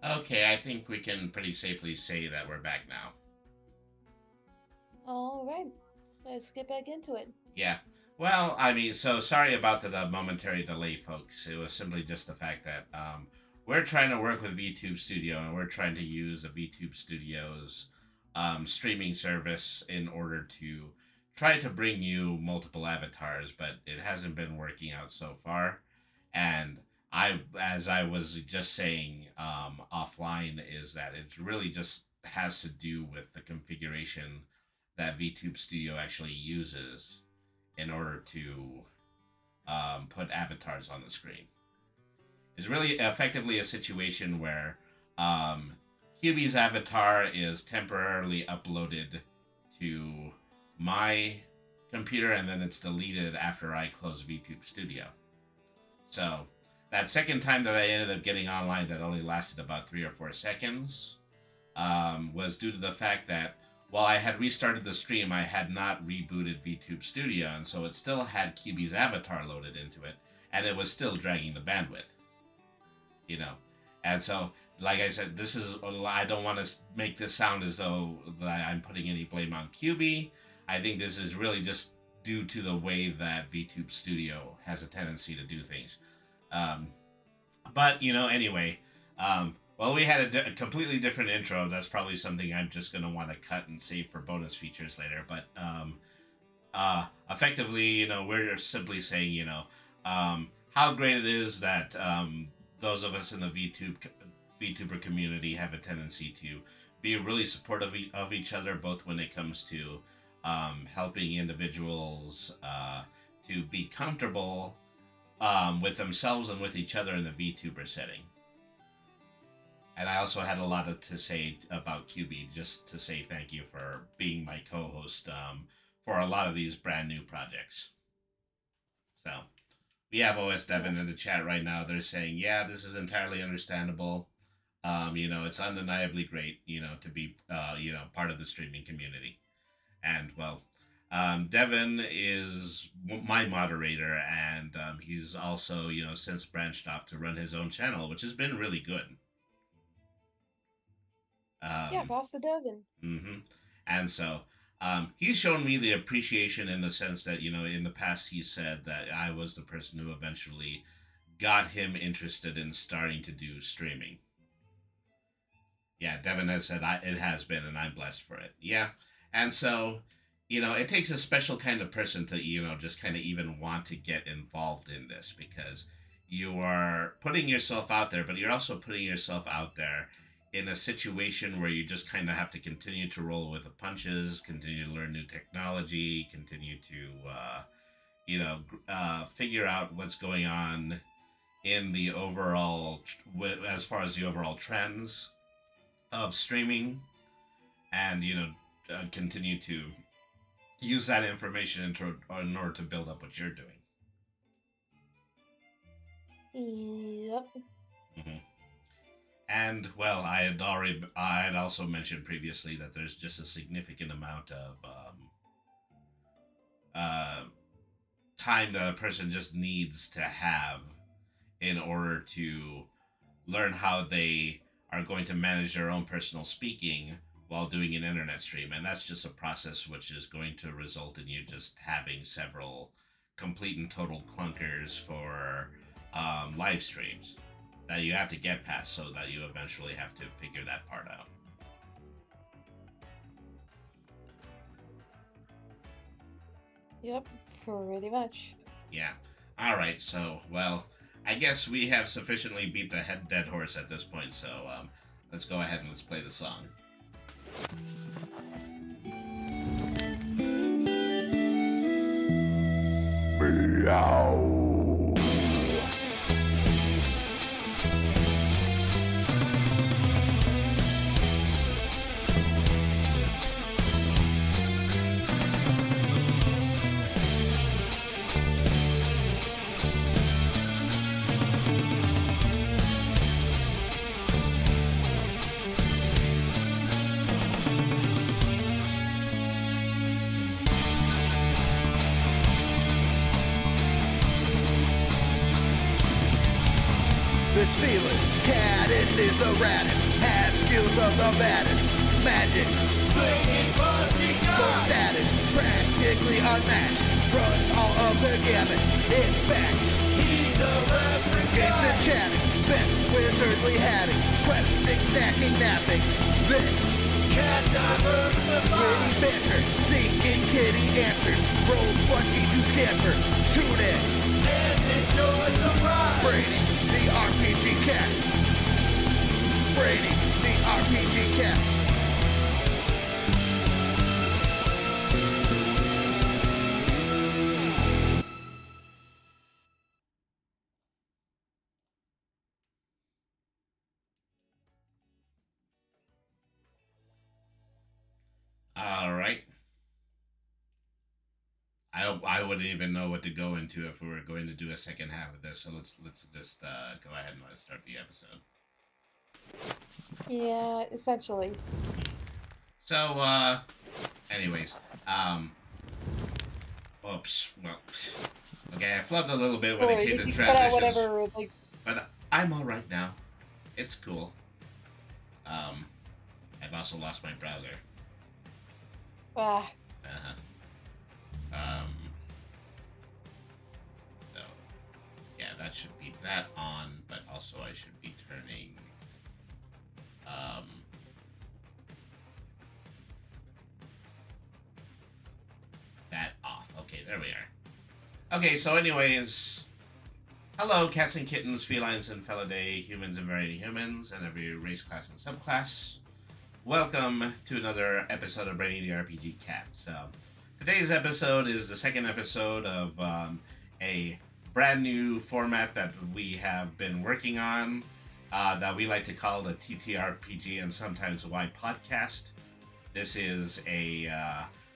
Okay, I think we can pretty safely say that we're back now. All right, let's get back into it. Yeah. Well, I mean, so sorry about the momentary delay, folks. It was simply just the fact that we're trying to work with VTube Studio and we're trying to use the VTube Studio's streaming service in order to try to bring you multiple avatars, but it hasn't been working out so far. And as I was just saying offline, is that it really just has to do with the configuration that VTube Studio actually uses in order to put avatars on the screen. It's really effectively a situation where QB's avatar is temporarily uploaded to my computer and then it's deleted after I close VTube Studio. So that second time that I ended up getting online that only lasted about 3 or 4 seconds was due to the fact that while I had restarted the stream, I had not rebooted VTube Studio, and so it still had QB's avatar loaded into it, and it was still dragging the bandwidth. You know, and so, like I said, this is, I don't want to make this sound as though that I'm putting any blame on QB. I think this is really just due to the way that VTube Studio has a tendency to do things. But, anyway, well, we had a completely different intro. That's probably something I'm just going to want to cut and save for bonus features later. But effectively, we're simply saying, how great it is that those of us in the VTuber community have a tendency to be really supportive of each other, both when it comes to helping individuals to be comfortable with themselves and with each other in the VTuber setting. And I also had a lot to say about QB, just to say thank you for being my co-host for a lot of these brand new projects. So, we have OS Devin in the chat right now. They're saying, yeah, this is entirely understandable. It's undeniably great, to be, part of the streaming community. And, well, Devin is my moderator, and he's also, since branched off to run his own channel, which has been really good. Yeah, props to Devin. Mm-hmm. And so he's shown me the appreciation in the sense that, in the past he said that I was the person who eventually got him interested in starting to do streaming. Yeah, Devin has said it has been, and I'm blessed for it. Yeah. And so, it takes a special kind of person to, just kind of even want to get involved in this, because you are putting yourself out there, but you're also putting yourself out there in a situation where you just kind of have to continue to roll with the punches, continue to learn new technology, continue to, figure out what's going on in the overall, as far as the overall trends of streaming, and, continue to use that information in order to build up what you're doing. Yep. Mm-hmm. And, well, I had also mentioned previously that there's just a significant amount of time that a person just needs to have in order to learn how they are going to manage their own personal speaking while doing an internet stream. And that's just a process which is going to result in you just having several complete and total clunkers for live streams that you have to get past, so that you eventually have to figure that part out. Yep, pretty much. Yeah. All right. So, well, I guess we have sufficiently beat the dead horse at this point. So, let's go ahead and let's play the song. Meow. clueless, feelers. Caddis is the raddest, has skills of the baddest. Magic, swinging no status, practically unmatched. Runs all of the gamut. In fact, he's a reference games and chatting, bent wizardly hatting, questing, stacking, napping. This cat diversified, witty banter, seeking kitty answers, roll 20 to scamper. Tune in and enjoy the ride. Brady, the RPG cat. Brady, the RPG cat. All right. I wouldn't even know what to go into if we were going to do a second half of this. So let's just go ahead and let's start the episode. Yeah, essentially. So anyways, oops. Well, okay, I flubbed a little bit when it came to transitions. Whatever, like. But I'm all right now. It's cool. I've also lost my browser. Ah. So yeah, that should be that on, but also I should be turning that off. Okay, there we are. Okay, so anyways, hello cats and kittens, felines and felidae, humans and variety humans, and every race, class, and subclass. Welcome to another episode of Brady the RPG Cat. So, today's episode is the second episode of a brand new format that we have been working on that we like to call the TTRPG and sometimes Y podcast. This is a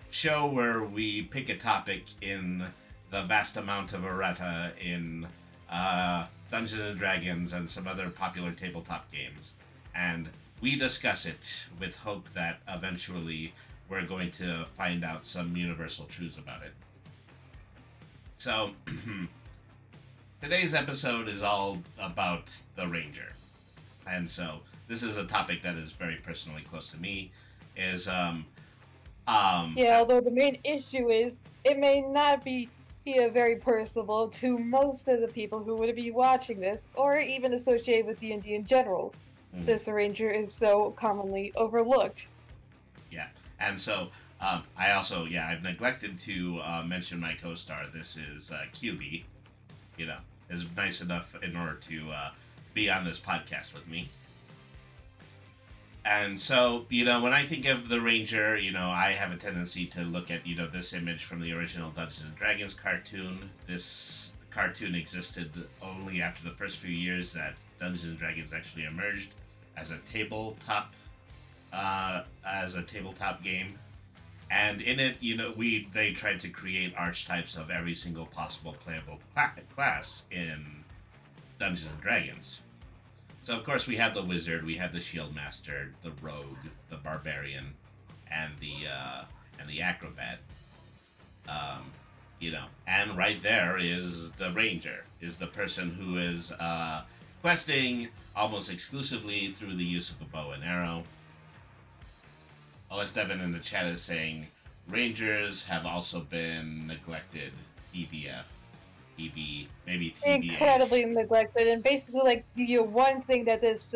show where we pick a topic in the vast amount of errata in Dungeons & Dragons and some other popular tabletop games. And we discuss it with hope that eventually we're going to find out some universal truths about it. So, today's episode is all about the Ranger. And so, this is a topic that is very personally close to me, is, yeah, although the main issue is, it may not be very personable to most of the people who would be watching this, or even associated with D&D in general. Since the Ranger is so commonly overlooked. Yeah, and so I also, I've neglected to mention my co-star. This is QB, is nice enough in order to be on this podcast with me. And so, when I think of the Ranger, I have a tendency to look at, this image from the original Dungeons & Dragons cartoon. This cartoon existed only after the first few years that Dungeons & Dragons actually emerged as a tabletop game, and in it, they tried to create archetypes of every single possible playable class in Dungeons and Dragons. So of course we have the wizard, we have the shield master, the rogue, the barbarian, and the acrobat. And right there is the ranger, is the person who is questing almost exclusively through the use of a bow and arrow. OS Devin in the chat is saying, Rangers have also been neglected. EBF. EB, maybe TBA. Incredibly neglected, and basically, one thing that this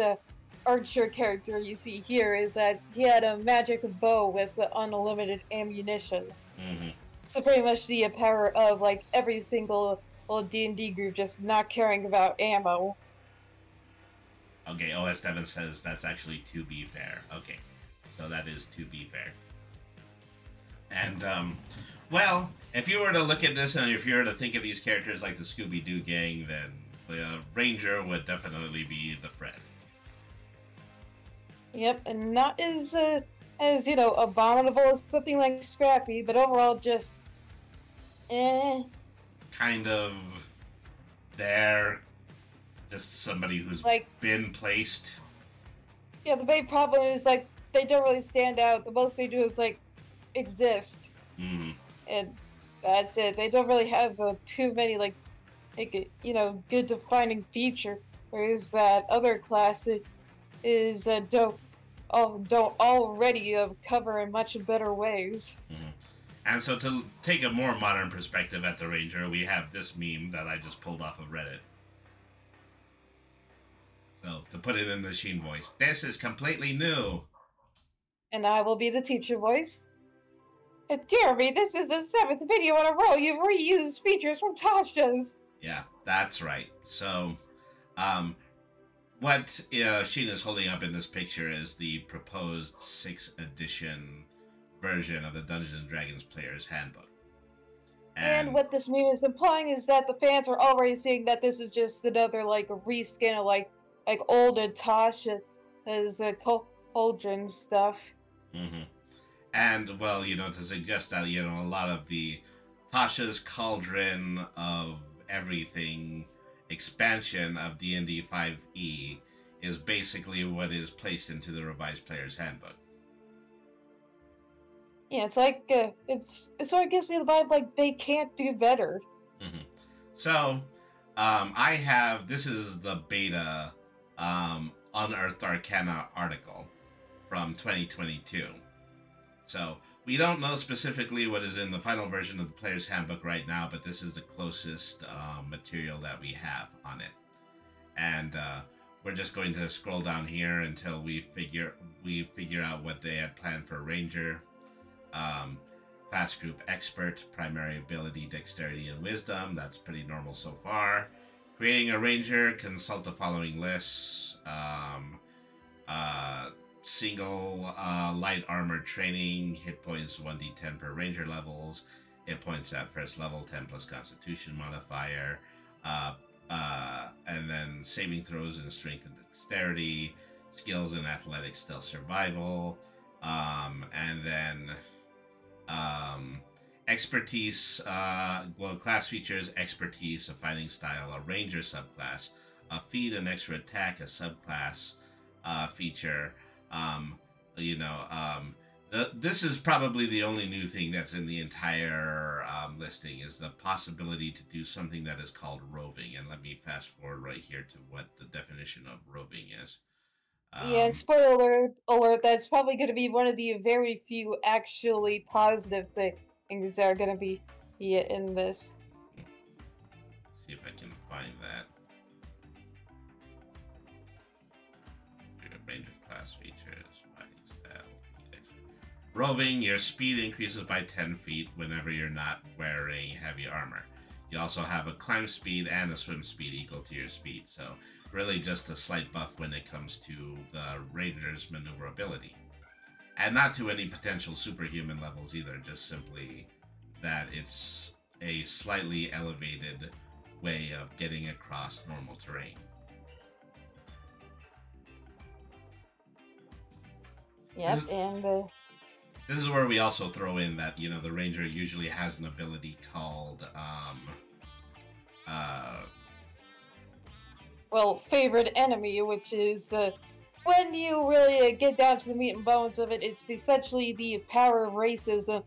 archer character you see here is that he had a magic bow with unlimited ammunition. Mm-hmm. So pretty much the power of, every single D&D group just not caring about ammo. Okay, OS Devin says that's actually to be fair. Okay, so that is to be fair. And, well, if you were to look at this and if you were to think of these characters like the Scooby-Doo gang, then the Ranger would definitely be the friend. Yep, and not as abominable as something like Scrappy, but overall just, Kind of there. Just somebody who's been placed. Yeah, the main problem is, they don't really stand out. The most they do is, exist. Mm-hmm. And that's it. They don't really have too many, good defining feature. whereas that other class is don't already cover in much better ways. Mm-hmm. And so to take a more modern perspective at the Ranger, we have this meme that I just pulled off of Reddit. So to put it in the machine voice, this is completely new. And I will be the teacher voice. Jeremy, this is the 7th video in a row you've reused features from Tasha's. Yeah, that's right. So, what Sheena's holding up in this picture is the proposed 6th edition version of the Dungeons & Dragons Player's Handbook. And what this meme is implying is that the fans are already seeing that this is just another, like, a reskin of, like older Tasha's Cauldron stuff. Mm-hmm. And, well, to suggest that, a lot of the Tasha's Cauldron of everything expansion of D&D 5e is basically what is placed into the revised Player's Handbook. Yeah, it's like, it's sort of gives you the vibe like they can't do better. Mm-hmm. So, this is the beta Unearthed Arcana article from 2022. So, we don't know specifically what is in the final version of the Player's Handbook right now, but this is the closest material that we have on it. And we're just going to scroll down here until we figure out what they had planned for Ranger. Class group expert, primary ability, dexterity, and wisdom. That's pretty normal so far. Creating a ranger, consult the following lists. Single light armor training, hit points 1d10 per ranger levels, hit points at first level 10 plus constitution modifier, and then saving throws in strength and dexterity, skills in athletics, stealth, survival, and then expertise, class features expertise, a fighting style, a ranger subclass, a feat, an extra attack, a subclass feature. This is probably the only new thing that's in the entire listing is the possibility to do something that is called roving. And let me fast forward right here to what the definition of roving is. Yeah, spoiler alert, that's probably going to be one of the very few actually positive things that are going to be in this. See if I can find that. Ranger class features, fighting style, roving, your speed increases by 10 feet whenever you're not wearing heavy armor. You also have a climb speed and a swim speed equal to your speed, so really just a slight buff when it comes to the Ranger's maneuverability. And not to any potential superhuman levels either, just simply that it's a slightly elevated way of getting across normal terrain. Yep, this is where we also throw in that, the Ranger usually has an ability called, favorite enemy, which is, when you really get down to the meat and bones of it, it's essentially the power of races to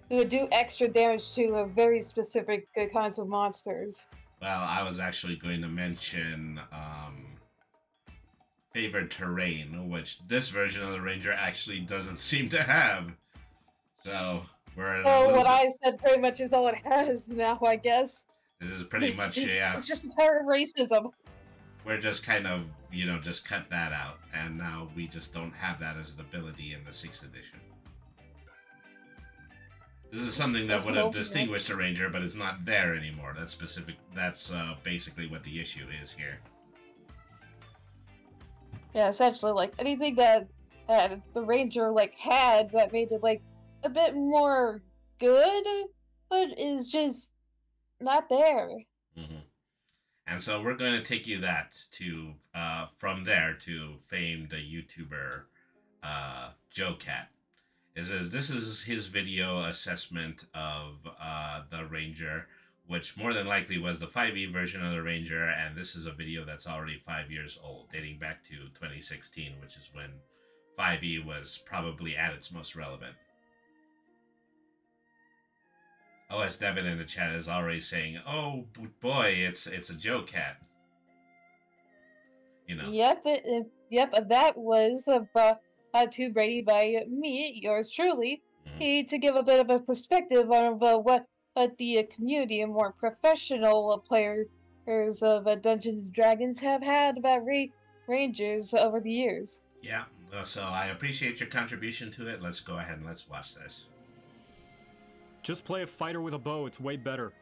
do extra damage to very specific kinds of monsters. Well, I was actually going to mention, favored terrain, which this version of the Ranger actually doesn't seem to have. So we're what I said pretty much is all it has now, I guess. This is pretty much it's just a power of racism. We're just kind of, just cut that out, and now we just don't have that as an ability in the 6th edition. This is something that would have distinguished a Ranger, but it's not there anymore. That's basically what the issue is here. Yeah, essentially, like, anything that the Ranger, had that made it, a bit more good, but is just not there. Mm-hmm. And so we're going to take you from there to famed YouTuber Joe Cat. This is his video assessment of the Ranger, which more than likely was the 5e version of the Ranger, and this is a video that's already 5 years old, dating back to 2016, which is when 5e was probably at its most relevant. OS Devin in the chat is already saying, "Oh boy, it's a Joe Cat." you know. Yep, that was brought to ready by me, yours truly, to give a bit of a perspective on what the community and more professional players of Dungeons and Dragons have had about Rangers over the years. Yeah, so I appreciate your contribution to it. Let's go ahead and let's watch this. Just play a fighter with a bow, it's way better.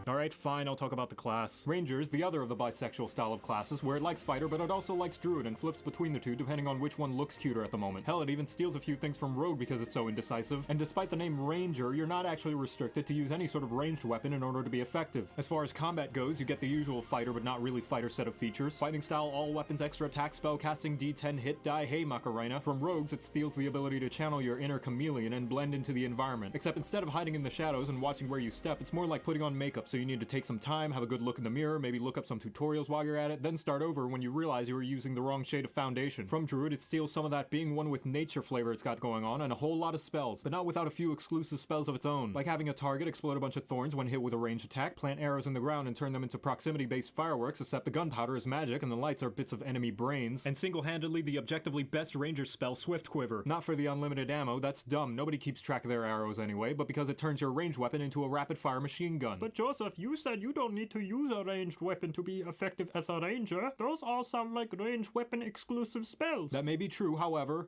Alright, fine, I'll talk about the class. Ranger is the other of the bisexual style of classes, where it likes fighter, but it also likes druid and flips between the two depending on which one looks cuter at the moment. Hell, it even steals a few things from rogue because it's so indecisive, and despite the name ranger, you're not actually restricted to use any sort of ranged weapon in order to be effective. As far as combat goes, you get the usual fighter but not really fighter set of features. Fighting style, all weapons, extra attack, spell casting, d10 hit die, hey Macarena. From rogues, it steals the ability to channel your inner chameleon and blend into the environment. Except instead of hiding in the shadows and watching where you step, it's more like putting on makeup, so you need to take some time, have a good look in the mirror, maybe look up some tutorials while you're at it, then start over when you realize you were using the wrong shade of foundation. From druid, it steals some of that being one with nature flavor it's got going on, and a whole lot of spells, but not without a few exclusive spells of its own, like having a target explode a bunch of thorns when hit with a ranged attack, plant arrows in the ground and turn them into proximity-based fireworks, except the gunpowder is magic and the lights are bits of enemy brains, and single-handedly the objectively best ranger spell, Swift Quiver. Not for the unlimited ammo, that's dumb, nobody keeps track of their arrows anyway, but because it turns your ranged weapon into a rapid-fire machine gun. But Joseph, you said you don't need to use a ranged weapon to be effective as a ranger. Those all sound like ranged weapon exclusive spells. That may be true, however.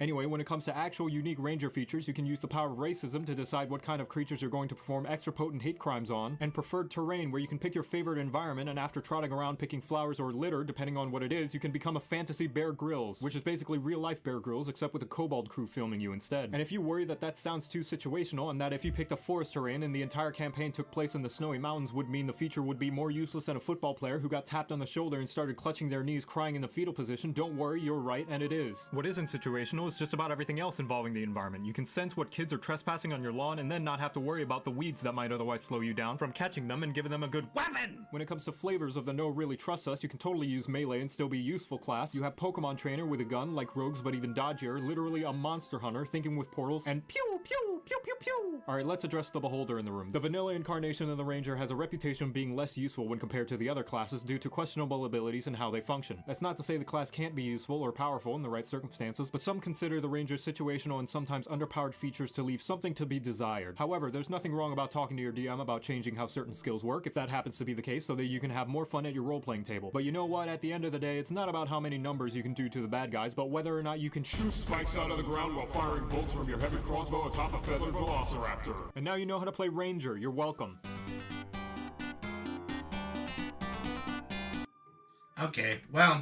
Anyway, when it comes to actual unique ranger features, you can use the power of racism to decide what kind of creatures you're going to perform extra potent hate crimes on, and preferred terrain, where you can pick your favorite environment, and after trotting around picking flowers or litter, depending on what it is, you can become a fantasy Bear Grylls, which is basically real-life Bear Grylls, except with a kobold crew filming you instead. And if you worry that that sounds too situational, and that if you picked a forest terrain and the entire campaign took place in the snowy mountains would mean the feature would be more useless than a football player who got tapped on the shoulder and started clutching their knees crying in the fetal position, don't worry, you're right, and it is. What isn't situational is just about everything else involving the environment. You can sense what kids are trespassing on your lawn and then not have to worry about the weeds that might otherwise slow you down from catching them and giving them a good weapon! When it comes to flavors of the no really trust us, you can totally use melee and still be a useful class. You have Pokemon Trainer with a gun, like rogues but even dodgier, literally a monster hunter, thinking with portals, and pew pew pew pew pew! Alright, let's address the beholder in the room. The vanilla incarnation of the ranger has a reputation of being less useful when compared to the other classes due to questionable abilities and how they function. That's not to say the class can't be useful or powerful in the right circumstances, but some consider the ranger's situational and sometimes underpowered features to leave something to be desired. However, there's nothing wrong about talking to your DM about changing how certain skills work, if that happens to be the case, so that you can have more fun at your role-playing table. But you know what, at the end of the day, it's not about how many numbers you can do to the bad guys, but whether or not you can shoot spikes out of the ground while firing bolts from your heavy crossbow atop a feathered velociraptor. And now you know how to play Ranger, you're welcome. Okay, well,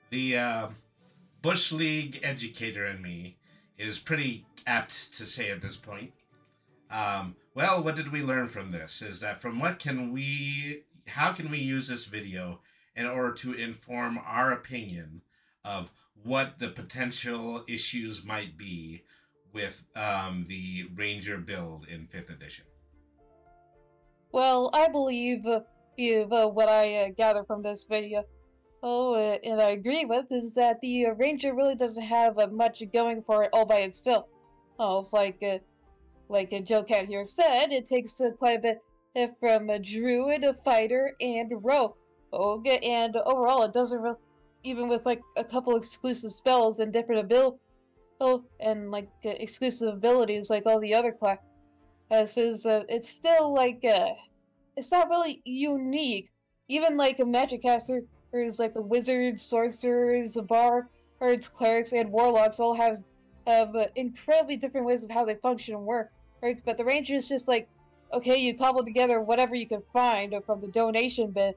the Bush League educator in me is pretty apt to say at this point. Well, what did we learn from this? Is that how can we use this video in order to inform our opinion of what the potential issues might be with the Ranger build in 5th edition? Well, I believe what I gather from this video, and I agree with, is that the Ranger really doesn't have much going for it all by itself. Like Joe Cat here said, it takes quite a bit from a druid, a fighter, and a rogue. And overall, it doesn't really, even with like a couple exclusive spells and different exclusive abilities like all the other classes, it's still it's not really unique. Even like a magic caster, is like the wizards, sorcerers, bards, clerics, and warlocks all have incredibly different ways of how they function and work. Right? But the ranger is just like, okay, you cobble together whatever you can find from the donation bin,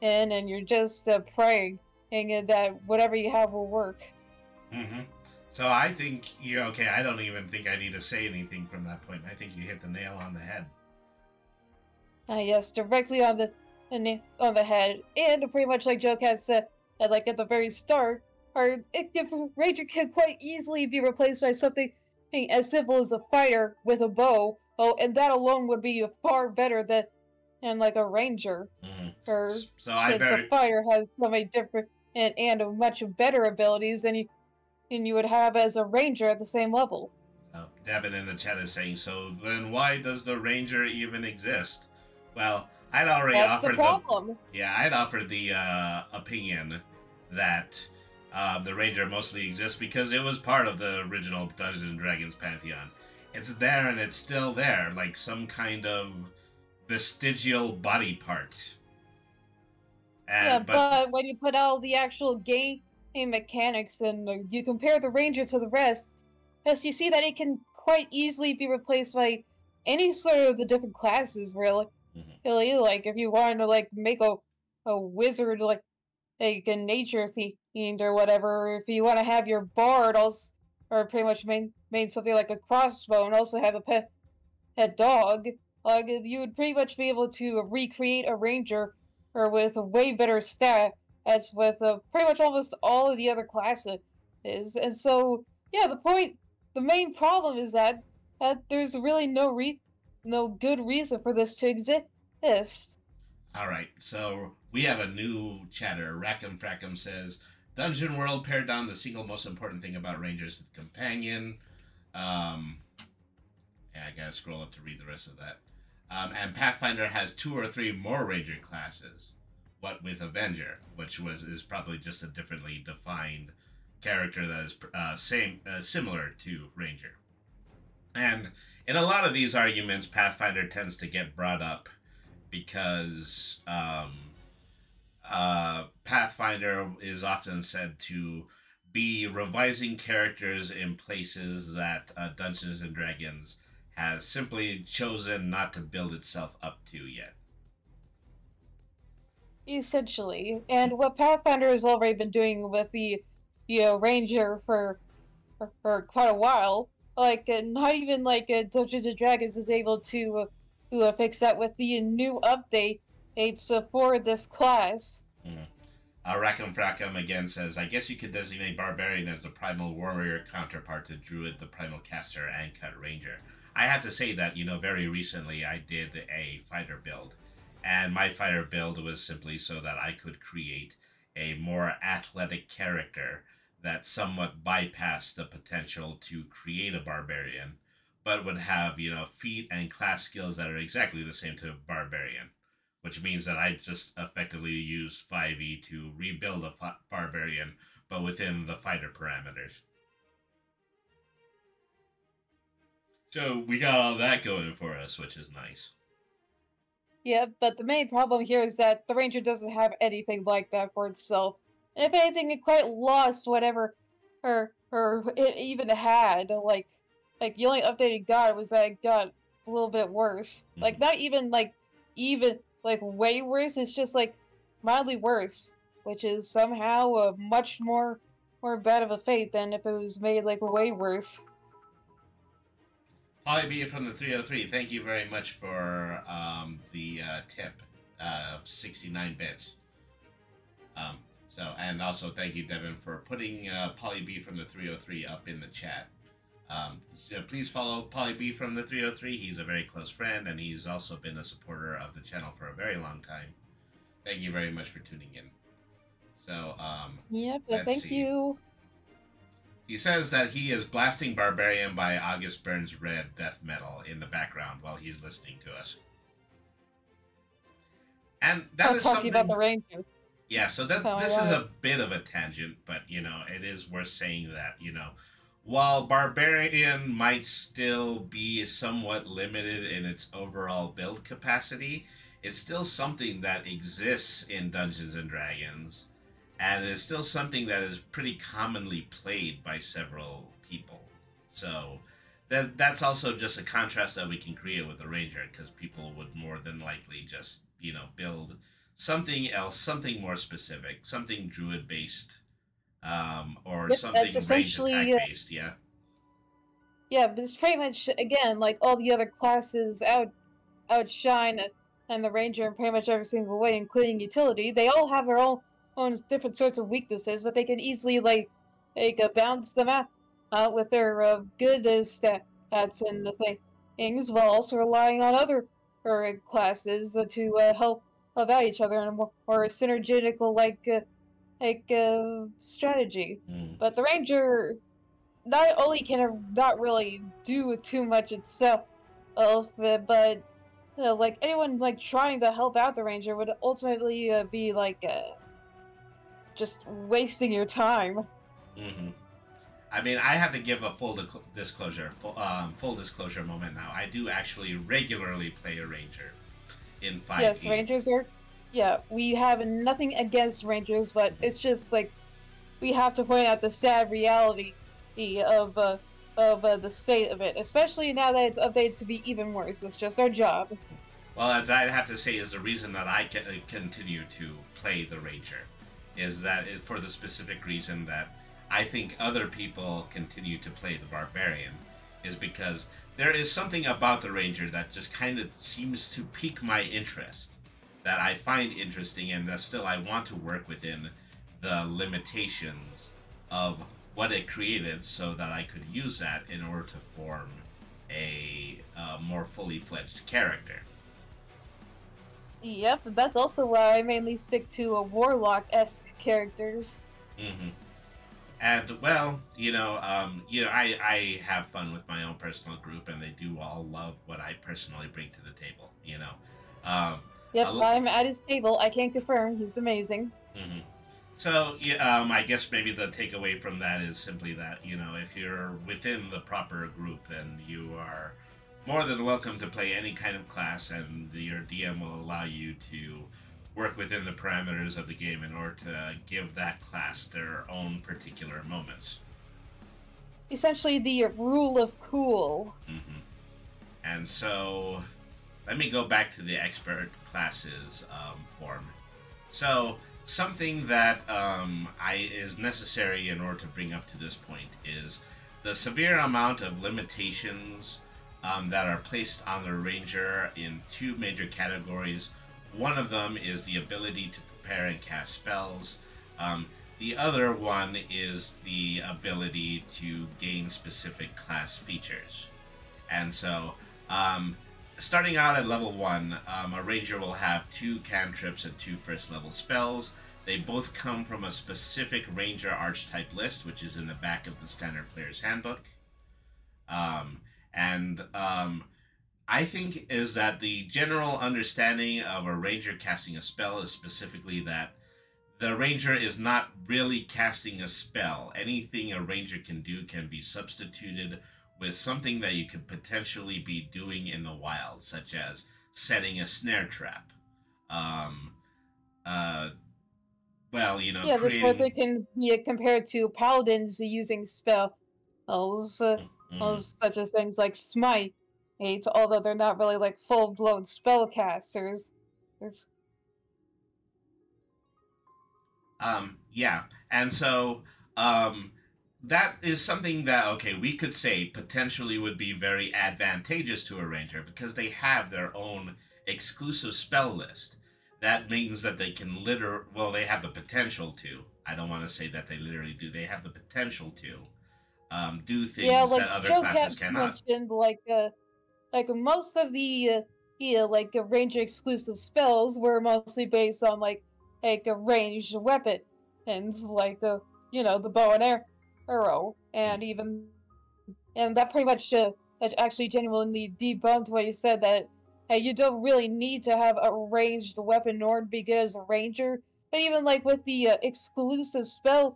and you're just praying and that whatever you have will work. Mm-hmm. So I think okay. I don't even think I need to say anything from that point. I think you hit the nail on the head. Yes, directly on the head, and pretty much like Joe Cat said, like at the very start, Ranger can quite easily be replaced by something as simple as a fighter with a bow. And that alone would be far better than like a Ranger. Mm-hmm. Since a fighter has so many different and much better abilities than you would have as a Ranger at the same level. Devin in the chat is saying, so then why does the Ranger even exist? Well, I'd already That's offered the problem. I'd offered the opinion that the Ranger mostly exists because it was part of the original Dungeons and Dragons pantheon. It's there and it's still there, like some kind of vestigial body part. And, but when you put all the actual game mechanics and you compare the Ranger to the rest, yes, you see that it can quite easily be replaced by any sort of the different classes, really. Really, like if you wanted to like make a wizard like a nature themed or whatever, or if you want to have your bard also, or pretty much main something like a crossbow and also have a pet dog, you would pretty much be able to recreate a ranger or with a way better stat as with pretty much almost all of the other classes. And so, yeah, the main problem is that there's really no good reason for this to exist. All right, so we have a new chatter. Rackham Frackham says, Dungeon World pared down the single most important thing about Rangers to the companion. Yeah, I gotta scroll up to read the rest of that. And Pathfinder has 2 or 3 more Ranger classes. What with Avenger, which is probably just a differently defined character that is similar to Ranger. And in a lot of these arguments, Pathfinder tends to get brought up because Pathfinder is often said to be revising characters in places that Dungeons and Dragons has simply chosen not to build itself up to yet. Essentially, and what Pathfinder has already been doing with the Ranger for quite a while, like not even like Dungeons and Dragons is able to fix that with the new update for this class. Rackham Frackham again says, I guess you could designate Barbarian as the Primal Warrior counterpart to Druid, the Primal Caster, and Cut Ranger. I have to say that, very recently I did a fighter build. And my fighter build was simply so that I could create a more athletic character that somewhat bypassed the potential to create a Barbarian, but would have, feat and class skills that are exactly the same to Barbarian. Which means that I just effectively use 5e to rebuild a Barbarian, but within the fighter parameters. So we got all that going for us, which is nice. Yeah, but the main problem here is that the Ranger doesn't have anything like that for itself. And if anything, it quite lost whatever or it even had. Like the only updated god was that it got a little bit worse. Mm-hmm. Like not even way worse. It's just like mildly worse, which is somehow a much more bad of a fate than if it was made like way worse. Holly B from the 303, thank you very much for the tip of 69 bits. And also thank you, Devin, for putting Polly B from the 303 up in the chat. So please follow Polly B from the 303. He's a very close friend, and he's also been a supporter of the channel for a very long time. Thank you very much for tuning in. So, thank you. He says that he is blasting Barbarian by August Burns' Red death metal in the background while he's listening to us. And that is talking about the Ranger. Yeah, so this is a bit of a tangent, but, it is worth saying that, while Barbarian might still be somewhat limited in its overall build capacity, it's still something that exists in Dungeons and Dragons. And it's still something that is pretty commonly played by several people. So that's also just a contrast that we can create with the Ranger, because people would more than likely just, build something else, something more specific, something Druid-based, or something range attack-based, yeah? Yeah, but it's pretty much, again, like all the other classes outshine and the Ranger in pretty much every single way, including utility. They all have their own different sorts of weaknesses, but they can easily balance them out with their good stats and the things, while also relying on other classes to help out each other in a more synergetical strategy. But the Ranger not only can it not really do too much itself, but like anyone like trying to help out the ranger would ultimately be like just wasting your time. Mm-hmm. I mean, I have to give a full disclosure moment now. I do actually regularly play a ranger in 5e. Yes, rangers are. Yeah, we have nothing against rangers, but it's just like we have to point out the sad reality of the state of it, especially now that it's updated to be even worse. It's just our job. Well, as I'd have to say, is the reason that I continue to play the ranger is that for the specific reason that I think other people continue to play the barbarian is because there is something about the ranger that just kind of seems to pique my interest, that I find interesting, and that still I want to work within the limitations of what it created so that I could use that in order to form a more fully fledged character. Yep, that's also why I mainly stick to a warlock-esque characters. Mm-hmm. And well, I have fun with my own personal group, and they do all love what I personally bring to the table. Yep, I'm at his table. I can confirm he's amazing. Mm-hmm. So, I guess maybe the takeaway from that is simply that, if you're within the proper group, then you are more than welcome to play any kind of class, and your DM will allow you to work within the parameters of the game in order to give that class their own particular moments. Essentially the rule of cool. Mm-hmm. And so, let me go back to the expert classes form. So, something that is necessary in order to bring up to this point is the severe amount of limitations that are placed on the ranger in two major categories. One of them is the ability to prepare and cast spells. The other one is the ability to gain specific class features. And so, starting out at level 1, a ranger will have 2 cantrips and 2 first level spells. They both come from a specific ranger archetype list, which is in the back of the standard player's handbook. I think is that the general understanding of a ranger casting a spell is specifically that the ranger is not really casting a spell. Anything a ranger can do can be substituted with something that you could potentially be doing in the wild, such as setting a snare trap. Yeah, this method can be compared to paladins using spells, such as things like smite, although they're not really like full-blown spellcasters. Yeah, and so that is something that, okay, we could say potentially would be very advantageous to a ranger because they have their own exclusive spell list. That means that they can they have the potential to. I don't want to say that they literally do. They have the potential to do things that other classes cannot. Mentioned, like most of the ranger exclusive spells were mostly based on like a ranged weapon, and the bow and arrow, and that pretty much that actually genuinely debunked what you said that hey, you don't really need to have a ranged weapon in order to be good as a ranger. But even like with the exclusive spells,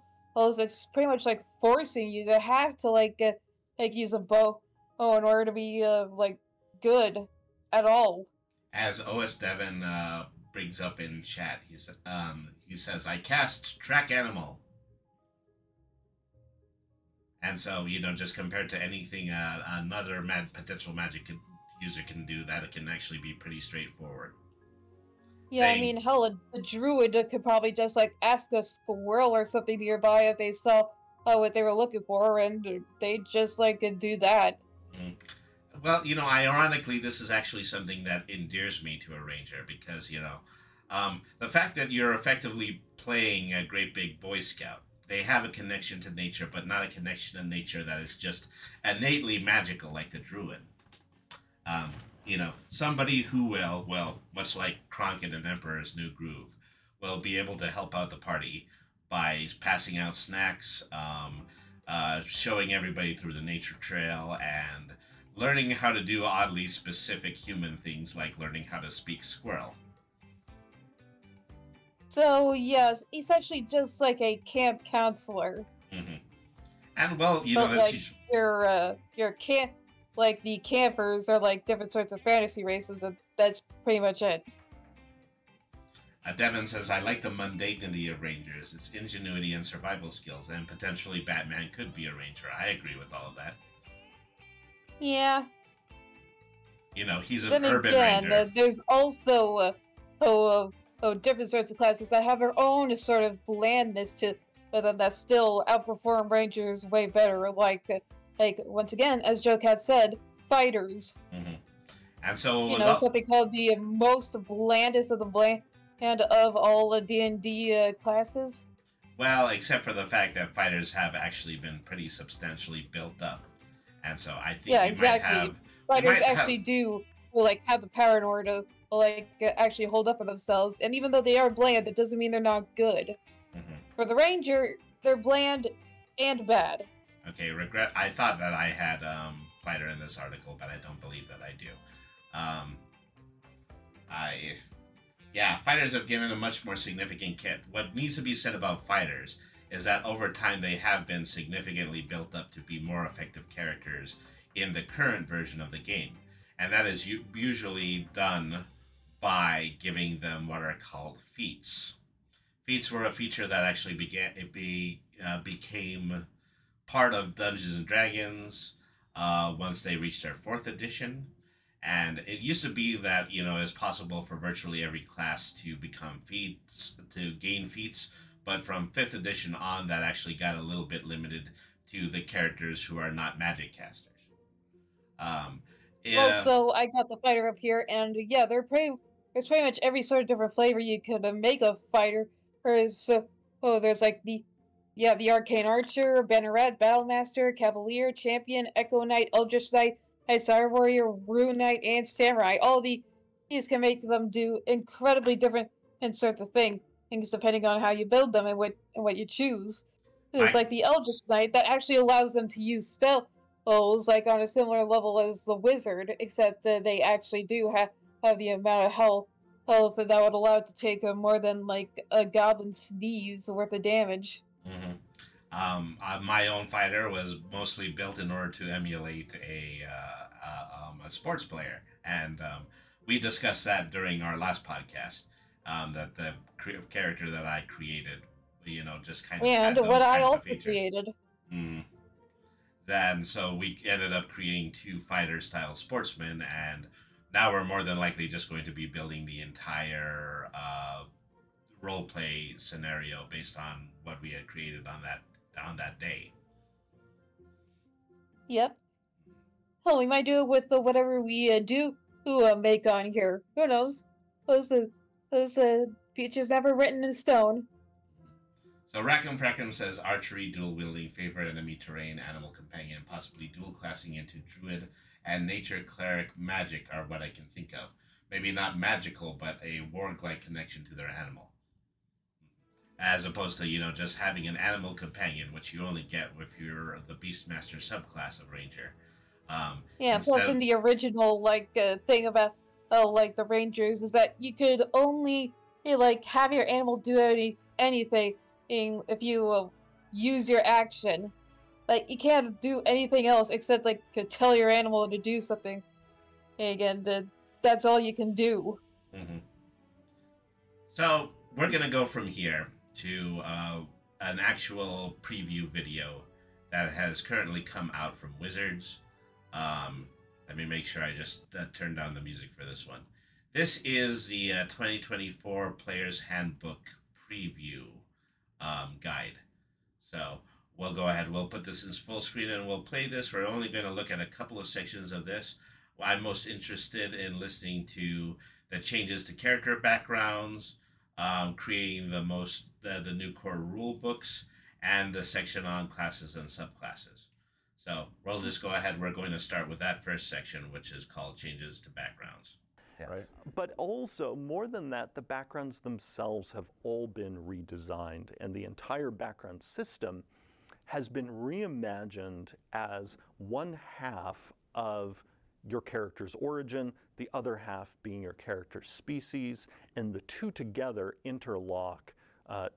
it's pretty much like forcing you to have to use a bow in order to be good at all. As OS Devon brings up in chat, he says, I cast Track Animal. And so, just compared to anything another potential magic user can do, that it can actually be pretty straightforward. Yeah, I mean, hell, a druid could probably just ask a squirrel or something nearby if they saw what they were looking for, and they just could do that. Mm. Well, ironically, this is actually something that endears me to a ranger because, the fact that you're effectively playing a great big Boy Scout, they have a connection to nature, but not a connection to nature that is just innately magical like the druid. Somebody who will, much like Kronk in An Emperor's New Groove, will be able to help out the party by passing out snacks, showing everybody through the nature trail and learning how to do oddly specific human things like learning how to speak squirrel. So yes, essentially just like a camp counselor. Mm-hmm. And well, you know, that's like your camp, like the campers are like different sorts of fantasy races, and that's pretty much it. Devin says, I like the mundanity of Rangers, its ingenuity and survival skills, and potentially Batman could be a Ranger. I agree with all of that. Yeah. You know, he's an then urban again, Ranger. There's also different sorts of classes that have their own sort of blandness to them that still outperform Rangers way better. Like once again, as Joe Cat said, fighters. Mm-hmm. And so you know, something called the most blandest of the bland of all D&D classes. Well, except for the fact that fighters have actually been pretty substantially built up, and so I think exactly. Fighters actually do like have the power in order to like actually hold up for themselves, and even though they are bland, that doesn't mean they're not good. Mm-hmm. For the Ranger, they're bland and bad. Okay, regret. I thought that I had fighter in this article, but I don't believe that I do. Yeah, fighters have given a much more significant kit. What needs to be said about fighters is that over time they have been significantly built up to be more effective characters in the current version of the game. And that is usually done by giving them what are called feats. Feats were a feature that actually became part of Dungeons and Dragons once they reached their 4th edition. And it used to be that, you know, it's possible for virtually every class to become feats, to gain feats. But from 5th edition on, that actually got a little bit limited to the characters who are not magic casters. Also, I got the fighter up here, and yeah, there's pretty much every sort of different flavor you could make a fighter. There's like the Arcane Archer, Banneret, Battlemaster, Cavalier, Champion, Echo Knight, Eldritch Knight, Sire Warrior, Rune Knight, and Samurai. All these can make them do incredibly different sorts of things depending on how you build them and what you choose. It's like the Eldritch Knight that actually allows them to use spells like on a similar level as the Wizard, except that they actually do have the amount of health that would allow it to take more than like a goblin sneeze worth of damage. Mm-hmm. My own fighter was mostly built in order to emulate a sports player, and we discussed that during our last podcast. That the character that I created, you know, just kind of and what I also created. Mm. Then so we ended up creating 2 fighter-style sportsmen, and now we're more than likely just going to be building the entire role-play scenario based on what we had created on that day. Yep. Hell, we might do it with whatever we do make on here. Who knows? Those features never written in stone. So Rackham Frackham says archery, dual wielding, favorite enemy terrain, animal companion, possibly dual classing into druid and nature cleric magic are what I can think of. Maybe not magical, but a warg-like connection to their animal. As opposed to, you know, just having an animal companion, which you only get if you're the Beastmaster subclass of Ranger. Plus in the original, like, thing about, like, the Rangers is that you could only, like, have your animal do anything if you use your action. Like, you can't do anything else except, like, tell your animal to do something. And that's all you can do. Mm-hmm. So, we're gonna go from here to an actual preview video that has currently come out from Wizards. Let me make sure I just turn down the music for this one. This is the 2024 Player's Handbook preview guide. So we'll go ahead, we'll put this in full screen and we'll play this. We're only going to look at a couple of sections of this. I'm most interested in listening to the changes to character backgrounds, creating the new core rule books, and the section on classes and subclasses. So we'll just go ahead. We're going to start with that first section, which is called Changes to Backgrounds. Yes. Right. But also, more than that, the backgrounds themselves have all been redesigned, and the entire background system has been reimagined as one half of your character's origin, the other half being your character's species, and the two together interlock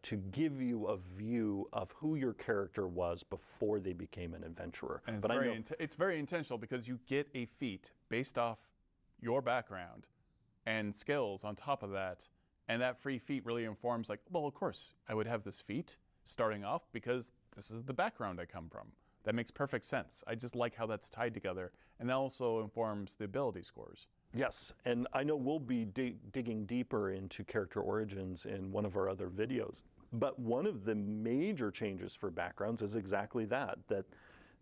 to give you a view of who your character was before they became an adventurer. And but it's very intentional because you get a feat based off your background and skills on top of that. And that free feat really informs, like, well, of course, I would have this feat starting off because this is the background I come from. That makes perfect sense. I just like how that's tied together. And that also informs the ability scores. Yes, and I know we'll be digging deeper into character origins in one of our other videos. But one of the major changes for backgrounds is exactly that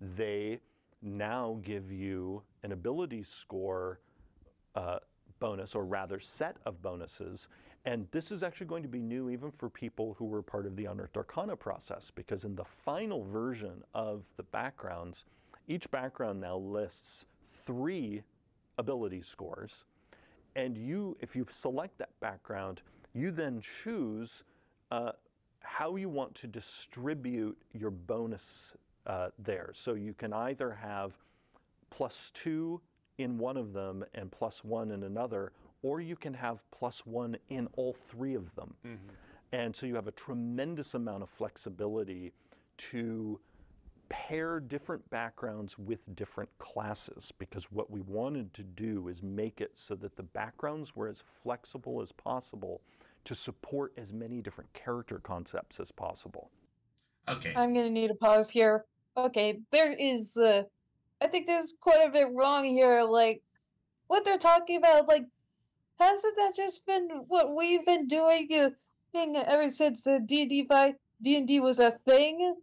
they now give you an ability score bonus, or rather set of bonuses. And this is actually going to be new even for people who were part of the Unearthed Arcana process, because in the final version of the backgrounds, each background now lists 3 ability scores. And if you select that background, you then choose how you want to distribute your bonus there. So you can either have +2 in one of them and +1 in another, or you can have +1 in all 3 of them. Mm-hmm. And so you have a tremendous amount of flexibility to pair different backgrounds with different classes, because what we wanted to do is make it so that the backgrounds were as flexible as possible to support as many different character concepts as possible. Okay. I'm gonna need a pause here. Okay, there is, I think there's quite a bit wrong here, like, what they're talking about, like, hasn't that just been what we've been doing ever since D&D was a thing?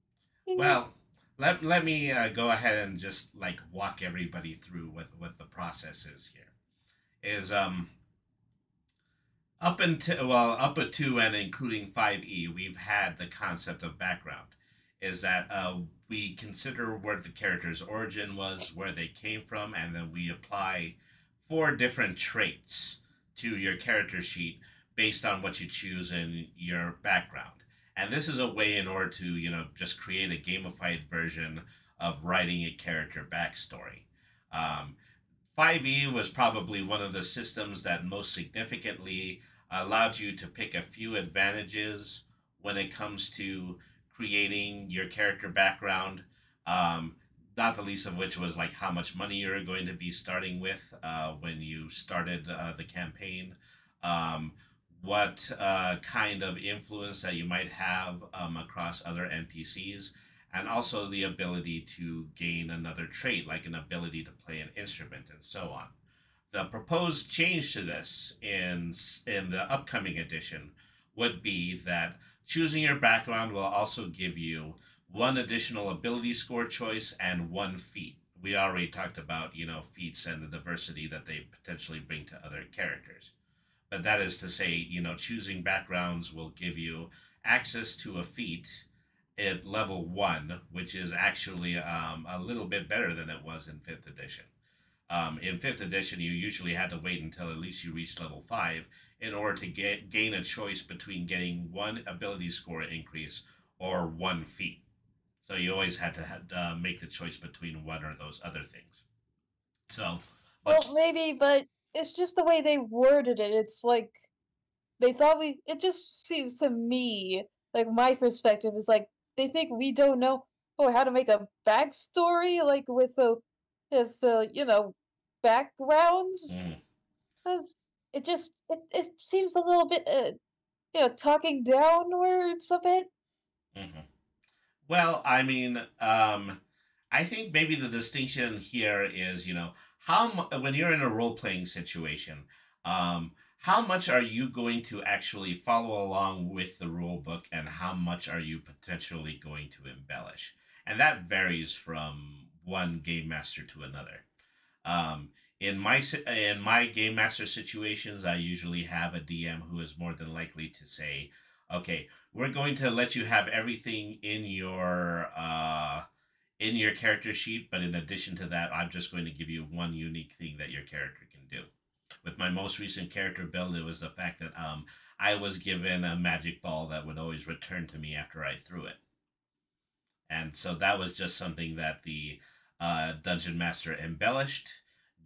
Well, let me go ahead and just like walk everybody through what the process is here. Is up to and including 5e, we've had the concept of background. Is that we consider where the character's origin was, where they came from, and then we apply 4 different traits to your character sheet based on what you choose in your background. And this is a way in order to, just create a gamified version of writing a character backstory. 5e was probably one of the systems that most significantly allowed you to pick a few advantages when it comes to creating your character background. Not the least of which was like how much money you're going to be starting with when you started the campaign. What kind of influence that you might have across other NPCs, and also the ability to gain another trait, like an ability to play an instrument and so on. The proposed change to this in the upcoming edition would be that choosing your background will also give you 1 additional ability score choice and 1 feat. We already talked about, feats and the diversity that they potentially bring to other characters. But that is to say, choosing backgrounds will give you access to a feat at level 1, which is actually a little bit better than it was in 5th edition. In 5th edition, you usually had to wait until at least you reached level 5 in order to gain a choice between getting 1 ability score increase or 1 feat. So you always had to make the choice between one or those other things. So, well, maybe, but it's just the way they worded it. It's like they thought it just seems to me, like my perspective is like they think we don't know how to make a backstory, like with backgrounds. Because it seems a little bit talking downwards a bit. Mm-hmm. Well, I mean, I think maybe the distinction here is, when you're in a role-playing situation, how much are you going to actually follow along with the rule book, and how much are you potentially going to embellish? And that varies from one game master to another. In my game master situations, I usually have a DM who is more than likely to say, okay, we're going to let you have everything in your character sheet, but in addition to that, I'm just going to give you 1 unique thing that your character can do. With my most recent character build, it was the fact that I was given a magic ball that would always return to me after I threw it. And so that was just something that the dungeon master embellished,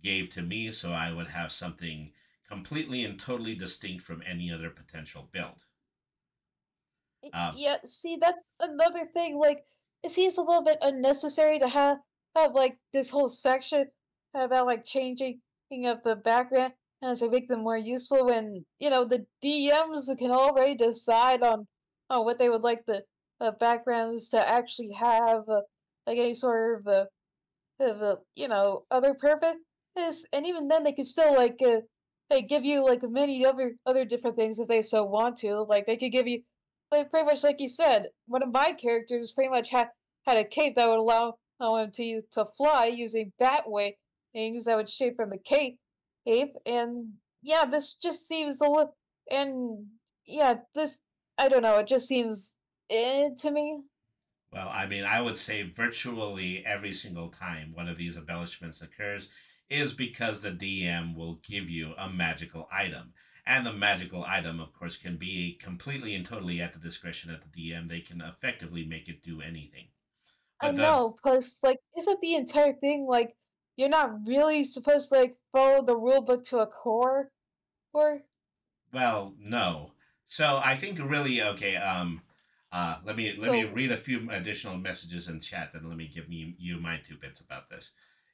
gave to me, so I would have something completely and totally distinct from any other potential build. Yeah, see, that's another thing. Like, it seems a little bit unnecessary to have like this whole section about like changing up the background and to make them more useful when the DMs can already decide on what they would like the backgrounds to actually have, like any sort of other purpose, and even then they could still like give you like many other different things if they so want to. Like they could give you like pretty much like you said, one of my characters pretty much had a cape that would allow him to fly using bat wings that would shape from the cape, and yeah, this just seems a little, and yeah, this, I don't know, it just seems to me. Well, I mean, I would say virtually every single time one of these embellishments occurs is because the DM will give you a magical item. And the magical item, of course, can be completely and totally at the discretion of the DM. They can effectively make it do anything. I But the know, plus, like, isn't the entire thing like you're not really supposed to like follow the rule book to a core? Or Well, no. So I think really okay. Let me so read a few additional messages in chat, and let me give you my 2 bits about this.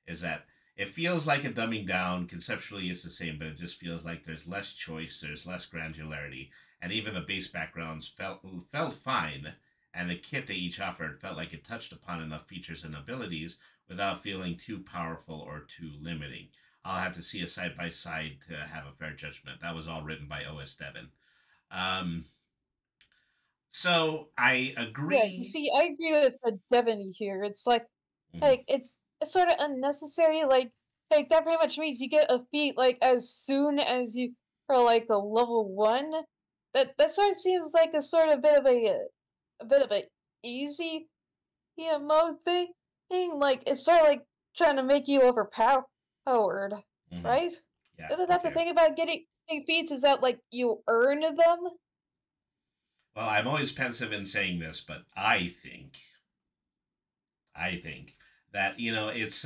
Is that it feels like a dumbing down. Conceptually, it's the same, but it just feels like there's less choice, there's less granularity, and even the base backgrounds felt fine, and the kit they each offered felt like it touched upon enough features and abilities without feeling too powerful or too limiting. I'll have to see a side by side to have a fair judgment. That was all written by OS Devin. Um, so I yeah, you agree. see, I agree with Devin here. It's Mhm, it's sort of unnecessary. Like that pretty much means you get a feat like as soon as you are like a level one. That sort of seems like a sort of bit of a bit of a easy mode thing. Like it's sort of like trying to make you overpowered, mhm. right? Yeah. Isn't that the Okay. thing about getting feats is that like you earn them? Well, I'm always pensive in saying this, but I think that it's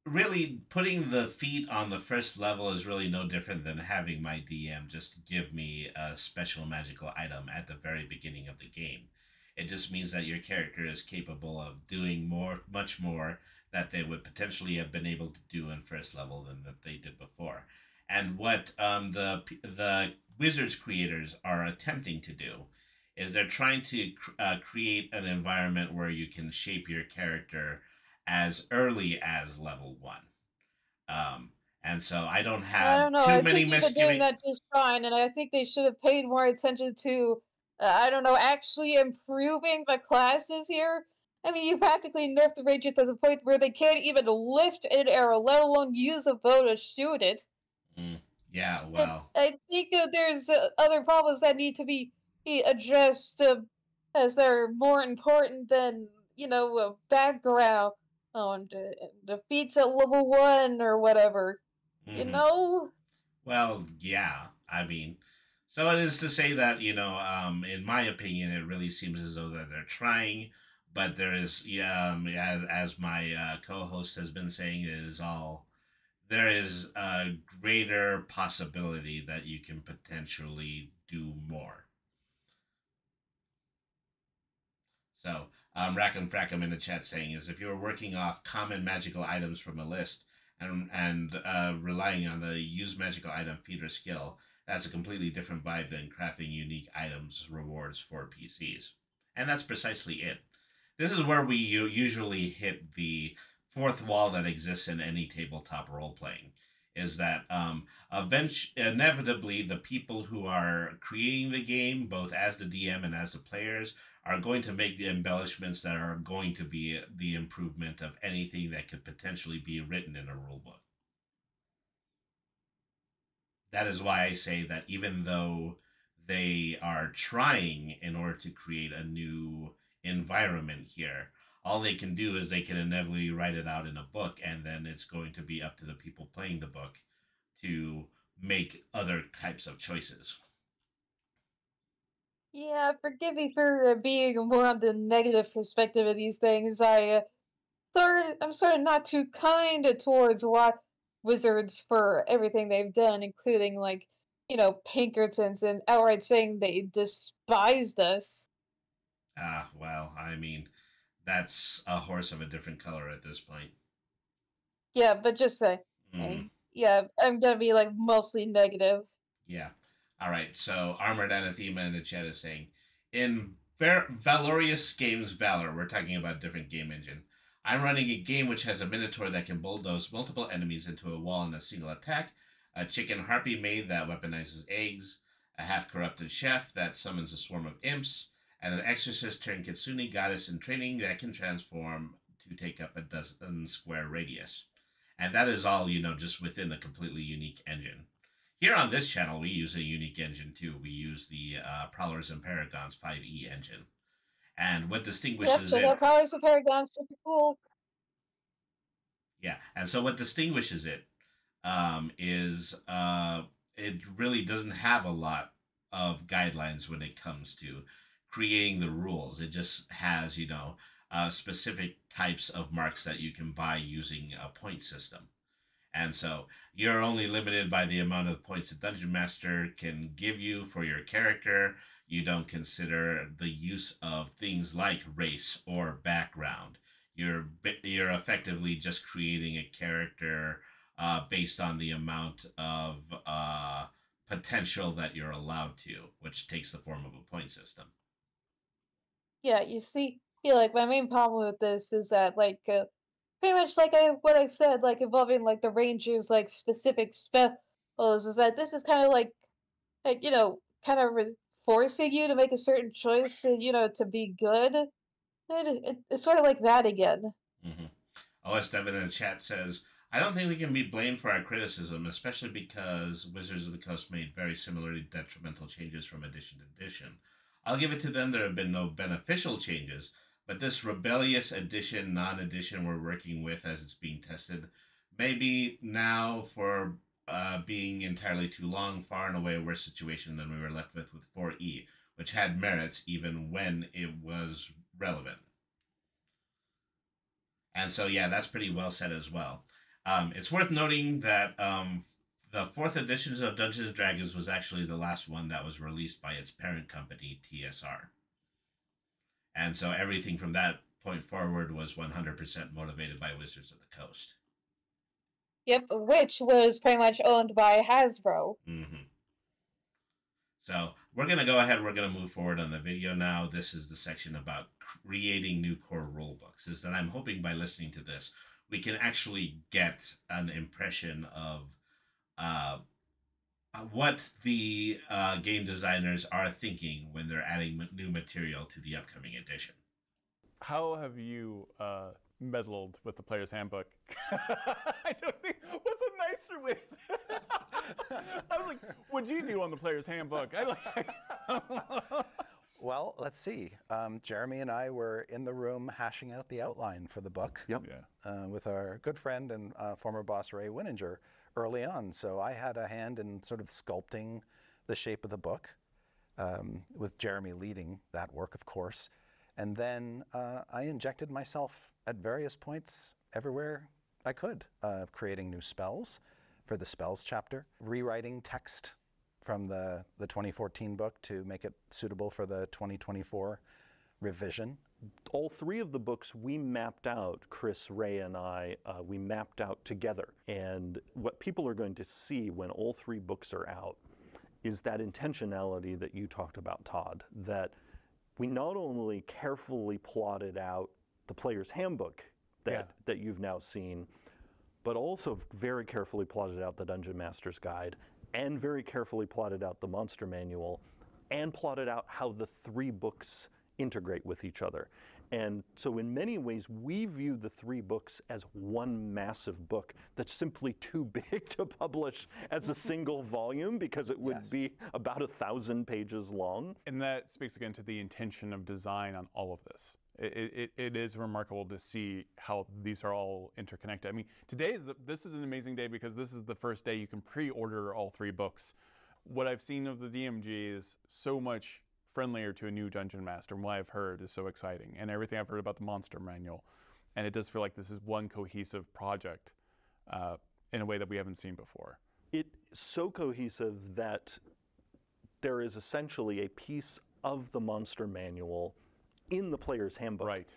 really putting the feet on the first level is really no different than having my DM just give me a special magical item at the very beginning of the game. It just means that your character is capable of doing much more that they would potentially have been able to do in first level than that they did before. And what the Wizards creators are attempting to do is they're trying to create an environment where you can shape your character as early as level one. Um, and so I don't I have don't know. too I many think they've been doing misgivings. that just fine, and I think they should have paid more attention to, I don't know, actually improving the classes here. I mean, you practically nerfed the Rangers to the point where they can't even lift an arrow, let alone use a bow to shoot it. Mm, yeah, And well, I think there's other problems that need to be addressed, as they're more important than, background on defeats at level one or whatever. You hmm know? well, yeah. I mean, so it is to say that in my opinion, it really seems as though that they're trying, but there is, yeah, as my co-host has been saying, it is all there is a greater possibility that you can potentially do more. So, Rackham Frackham in the chat saying is if you're working off common magical items from a list and relying on the use magical item feeder skill, that's a completely different vibe than crafting unique items rewards for PCs. And that's precisely it. This is where we usually hit the fourth wall that exists in any tabletop role playing. Is that inevitably the people who are creating the game, both as the DM and as the players, are going to make the embellishments that are going to be the improvement of anything that could potentially be written in a rulebook. That is why I say that even though they are trying in order to create a new environment here, all they can do is they can inevitably write it out in a book, and then it's going to be up to the people playing the book to make other types of choices. Yeah, forgive me for being more on the negative perspective of these things. I'm sort of not too kind towards what wizards for everything they've done, including like, Pinkertons and outright saying they despised us. Ah, well, I mean, that's a horse of a different color at this point. Yeah, but just say, Mm, yeah, I'm gonna be like mostly negative. yeah. All right. So Armored Anathema in the chat is saying, in Valorious Games Valor, we're talking about a different game engine. I'm running a game which has a Minotaur that can bulldoze multiple enemies into a wall in a single attack, a chicken harpy maid that weaponizes eggs, a half corrupted chef that summons a swarm of imps, and an exorcist turned kitsune goddess in training that can transform to take up a dozen square radius. And that is all, just within a completely unique engine. Here on this channel, we use a unique engine too. We use the Prowlers and Paragons 5e engine. And what Yep, distinguishes check it. out Powers of Paragon, super cool. Yeah, and so what distinguishes it is it really doesn't have a lot of guidelines when it comes to creating the rules. It just has, specific types of marks that you can buy using a point system. And so you're only limited by the amount of points the Dungeon Master can give you for your character. You don't consider the use of things like race or background. You're effectively just creating a character based on the amount of potential that you're allowed to, which takes the form of a point system. Yeah, you see, yeah, like my main problem with this is that pretty much like what I said, like involving like the Rangers like specific spells, is that this is kind of like kind of forcing you to make a certain choice and to be good. It's sort of like that again. Mm-hmm. OS Devin in the chat says, I don't think we can be blamed for our criticism, especially because Wizards of the Coast made very similarly detrimental changes from edition to edition. I'll give it to them, there have been no beneficial changes, but this rebellious edition, non edition we're working with as it's being tested, maybe now for being entirely too long, far and away a worse situation than we were left with 4E, which had merits even when it was relevant. And so, yeah, that's pretty well said as well. It's worth noting that the fourth editions of Dungeons & Dragons was actually the last one that was released by its parent company, TSR. And so everything from that point forward was 100% motivated by Wizards of the Coast. Yep, which was pretty much owned by Hasbro. Mm-hmm. So we're going to go ahead. We're going to move forward on the video now. This is the section about creating new core rulebooks. Is that I'm hoping by listening to this, we can actually get an impression of what the game designers are thinking when they're adding new material to the upcoming edition. How have you meddled with the player's handbook? I don't think. What's a nicer way? I was like, what'd you do on the player's handbook? Well, let's see. Jeremy and I were in the room hashing out the outline for the book. Yep. Yeah. With our good friend and former boss Ray Winninger early on. So I had a hand in sort of sculpting the shape of the book, with Jeremy leading that work, of course. And then I injected myself at various points everywhere I could, creating new spells for the spells chapter, rewriting text from the 2014 book to make it suitable for the 2024 revision. All three of the books we mapped out, Chris, Ray, and I, we mapped out together. And what people are going to see when all three books are out is that intentionality that you talked about, Todd, that we not only carefully plotted out the player's handbook that you've now seen, but also very carefully plotted out the Dungeon Master's Guide, and very carefully plotted out the Monster Manual, and plotted out how the three books integrate with each other. And so in many ways, we view the three books as one massive book that's simply too big to publish as a single volume, because it would be about 1,000 pages long. And that speaks again to the intention of design on all of this. It is remarkable to see how these are all interconnected. I mean, this is an amazing day because this is the first day you can pre-order all three books. What I've seen of the DMG is so much friendlier to a new dungeon master. And what I've heard is so exciting, and everything I've heard about the monster manual, and it does feel like this is one cohesive project in a way that we haven't seen before. It's so cohesive that there is essentially a piece of the monster manual in the player's handbook. Right.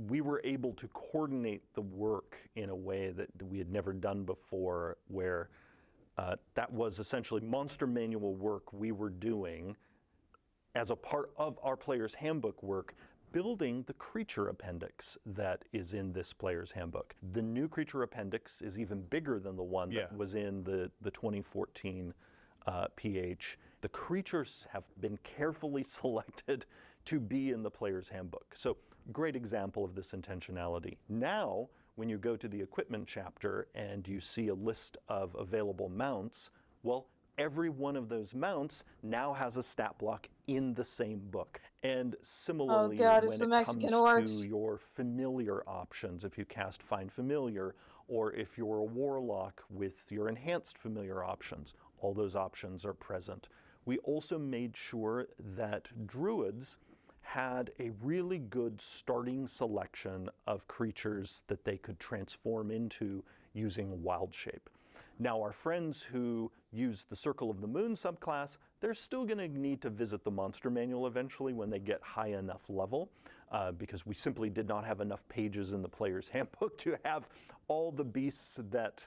We were able to coordinate the work in a way that we had never done before, where that was essentially monster manual work we were doing as a part of our player's handbook work, building the creature appendix that is in this player's handbook. The new creature appendix is even bigger than the one that was in the 2014 PH. The creatures have been carefully selected to be in the player's handbook. So, great example of this intentionality. Now, when you go to the equipment chapter and you see a list of available mounts, well, every one of those mounts now has a stat block in the same book. And similarly, when it comes to your familiar options, if you cast Find Familiar, or if you're a warlock with your enhanced familiar options, all those options are present. We also made sure that druids had a really good starting selection of creatures that they could transform into using Wild Shape. Now, our friends who use the Circle of the Moon subclass, they're still going to need to visit the monster manual eventually when they get high enough level, because we simply did not have enough pages in the player's handbook to have all the beasts that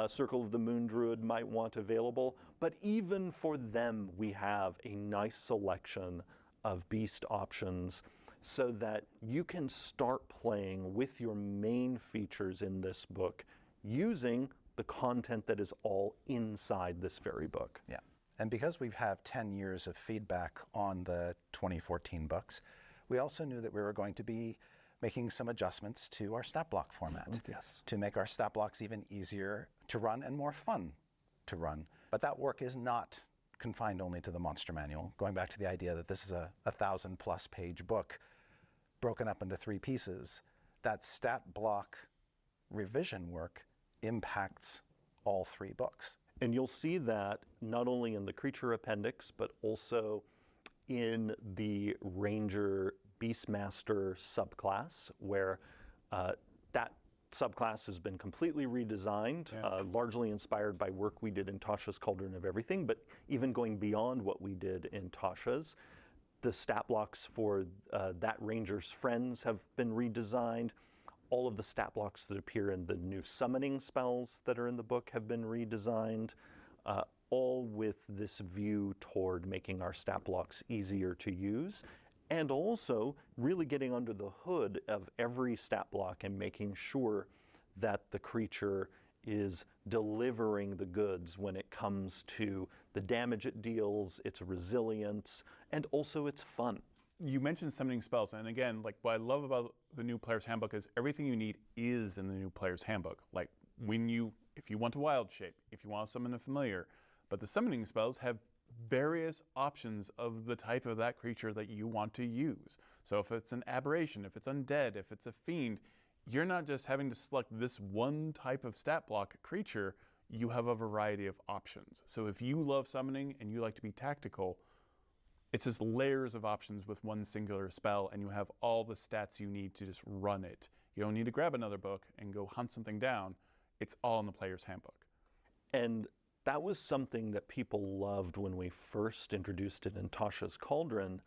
Circle of the Moon Druid might want available. But even for them, we have a nice selection of beast options so that you can start playing with your main features in this book using the content that is all inside this very book. Yeah, and because we have 10 years of feedback on the 2014 books, we also knew that we were going to be making some adjustments to our stat block format to make our stat blocks even easier to run and more fun to run. But that work is not confined only to the monster manual. Going back to the idea that this is a 1,000+ page book broken up into 3 pieces, that stat block revision work impacts all 3 books. And you'll see that not only in the creature appendix, but also in the Ranger Beastmaster subclass, where that subclass has been completely redesigned, largely inspired by work we did in Tasha's Cauldron of Everything, but even going beyond what we did in Tasha's. The stat blocks for that Ranger's friends have been redesigned. All of the stat blocks that appear in the new summoning spells that are in the book have been redesigned, all with this view toward making our stat blocks easier to use, and also really getting under the hood of every stat block and making sure that the creature is delivering the goods when it comes to the damage it deals, its resilience, and also its fun. You mentioned summoning spells, and again, like what I love about the new player's handbook is everything you need is in the new player's handbook. Like if you want to wild shape, if you want to summon a familiar, but the summoning spells have various options of the type of that creature that you want to use. So if it's an aberration, if it's undead, if it's a fiend, you're not just having to select this one type of stat block creature, you have a variety of options. So if you love summoning and you like to be tactical, it's just layers of options with one singular spell, and you have all the stats you need to just run it. You don't need to grab another book and go hunt something down. It's all in the player's handbook. And that was something that people loved when we first introduced it in Tasha's Cauldron.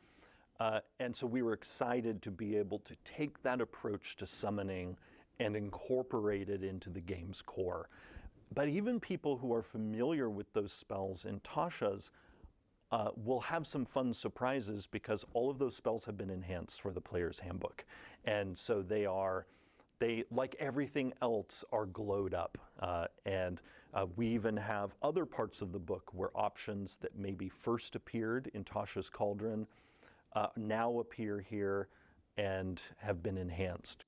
And so we were excited to be able to take that approach to summoning and incorporate it into the game's core. But even people who are familiar with those spells in Tasha's will have some fun surprises because all of those spells have been enhanced for the player's handbook. And so they, like everything else, are glowed up. We even have other parts of the book where options that maybe first appeared in Tasha's Cauldron now appear here and have been enhanced.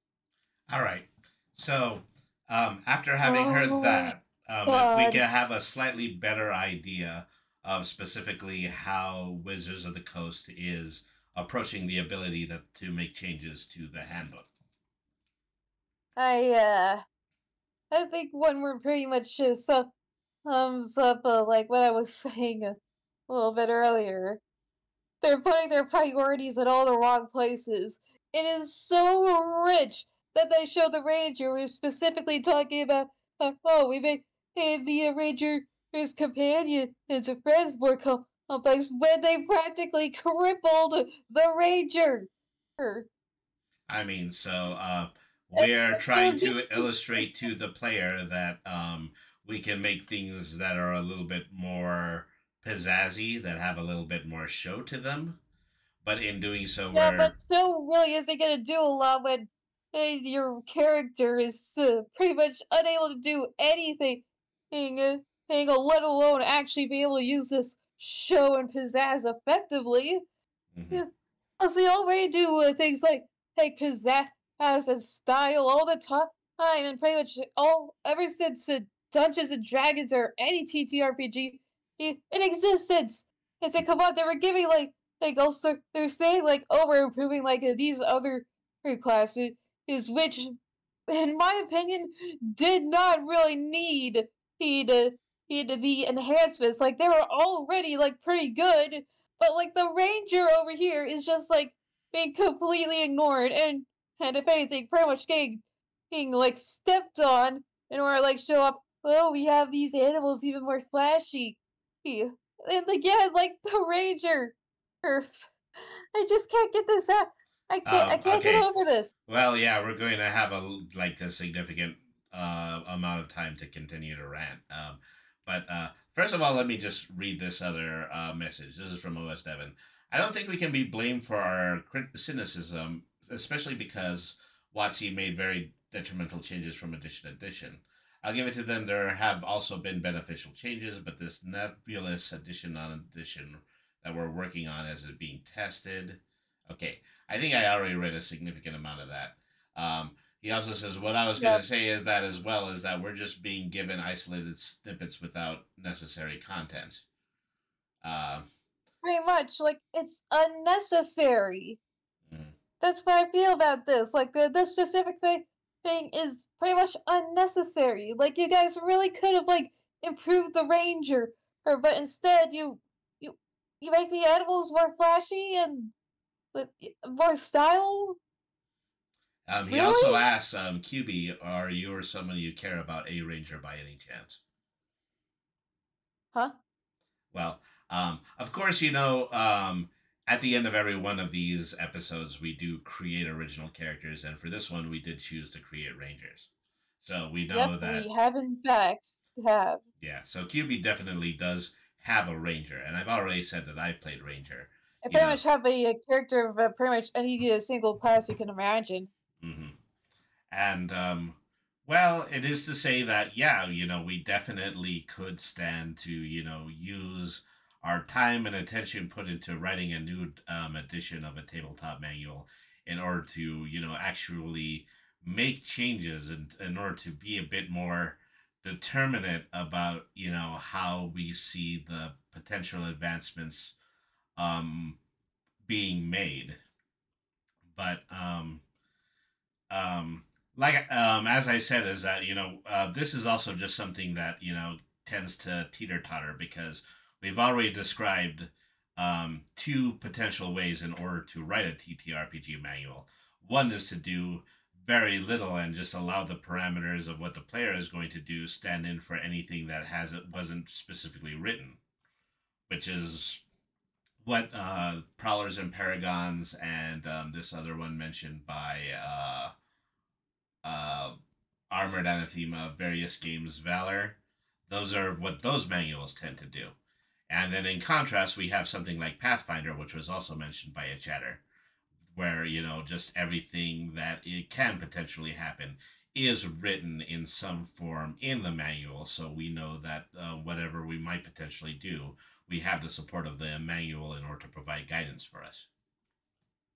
All right. So after having heard that, if we can have a slightly better idea of specifically how Wizards of the Coast is approaching the ability to make changes to the handbook. I think one word pretty much sums up like what I was saying a little bit earlier. they're putting their priorities in all the wrong places. It is so rich that they show the Ranger was specifically talking about, oh, we made the Ranger's companion and a friends more complex when they practically crippled the Ranger. I mean, so And we're they're trying just to illustrate to the player that we can make things that are a little bit more pizzazzy, that have a little bit more show to them. But in doing so, yeah, but we're show really isn't gonna do a lot when your character is pretty much unable to do anything, let alone actually be able to use this show and pizzazz effectively. mhm. Yeah. Plus, we already do things like pizzazz and style all the time, and pretty much all ever since Dungeons and Dragons or any TTRPG in existence. And so, come on, they were giving also they're saying over improving these other classes is which, in my opinion, did not really need uh, need the enhancements. Like they were already pretty good, but the ranger over here is just being completely ignored and if anything, pretty much getting stepped on in order to show up. Oh, we have these animals even more flashy. Yeah. And again, the ranger. er, I just can't get this out. I can't get Okay. over this. Well, yeah, we're going to have a significant amount of time to continue to rant. But first of all, let me just read this other message. This is from OS Devon. I don't think we can be blamed for our cynicism, especially because WotC made very detrimental changes from edition to edition. I'll give it to them. There have also been beneficial changes, but this nebulous edition on edition that we're working on as it being tested. Okay, I think I already read a significant amount of that. He also says, what I was going to say is that as well is that we're just being given isolated snippets without necessary content. Pretty much, it's unnecessary. Mm. That's what I feel about this. This specific thing is pretty much unnecessary. You guys really could have improved the ranger, but instead you you make the animals more flashy and with more style. He also Really? asks, QB, are you or someone you care about a ranger by any chance? Huh? Well, of course, at the end of every one of these episodes, we do create original characters, and for this one, we did choose to create rangers. So we know Yep, that. we have in fact have. Yeah, so QB definitely does have a ranger, and I've already said that I've played ranger. I You pretty know. much have a character of pretty much any single class you can imagine. Mm-hmm. And well, it is to say that yeah, we definitely could stand to use our time and attention put into writing a new edition of a tabletop manual in order to actually make changes and in order to be a bit more determinate about how we see the potential advancements um, being made. But um, as I said, is that this is also just something that tends to teeter totter because we've already described two potential ways in order to write a TTRPG manual. One is to do very little and just allow the parameters of what the player is going to do stand in for anything that wasn't specifically written, which is what Prowlers and Paragons and this other one mentioned by Armored Anathema, various games, Valor. Those are what those manuals tend to do. And then in contrast, we have something like Pathfinder, which was also mentioned by a chatter, where, just everything that it can potentially happen is written in some form in the manual. So we know that whatever we might potentially do, we have the support of the manual in order to provide guidance for us.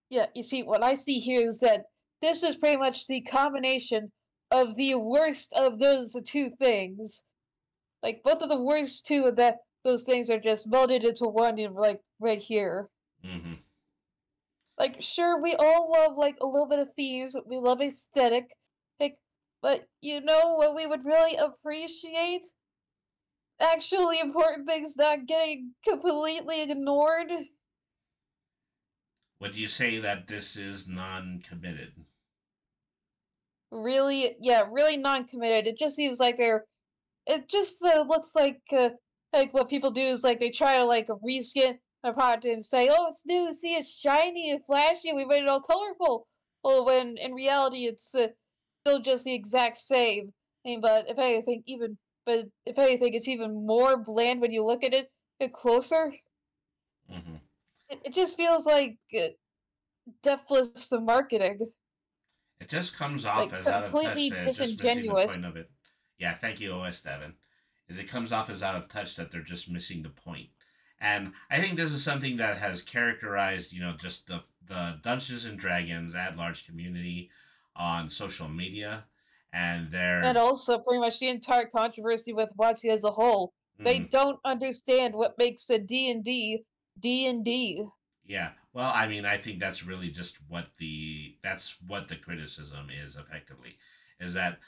Yeah, you see, what I see here is that this is pretty much the combination of the worst of those two things. Both of the worst two of those things are just melded into one, right here. Mm-hmm. Sure, we all love a little bit of themes. We love aesthetic, but you know what we would really appreciate? Actually important things not getting completely ignored. Would you say that this is non-committed? Really, yeah, really non-committed. It just seems like they're. It just looks like what people do is like they try to like reskin a product and say, "Oh, it's new. See, it's shiny and flashy. We made it all colorful." Well, when in reality, it's still just the exact same. I mean, but if anything, it's even more bland when you look at it closer. Hmm. It just feels like depthless marketing, It just comes off like as out of touch. completely They're just missing the disingenuous. point of it. Yeah, thank you, OS Devin. Is it comes off as out of touch that they're just missing the point. And I think this is something that has characterized, just the Dungeons and Dragons at large community on social media, and And they're. also pretty much the entire controversy with WotC as a whole. They Mhm. don't understand what makes a D&D D&D. Yeah. Well, I mean, I think that's really just what the criticism is effectively, is that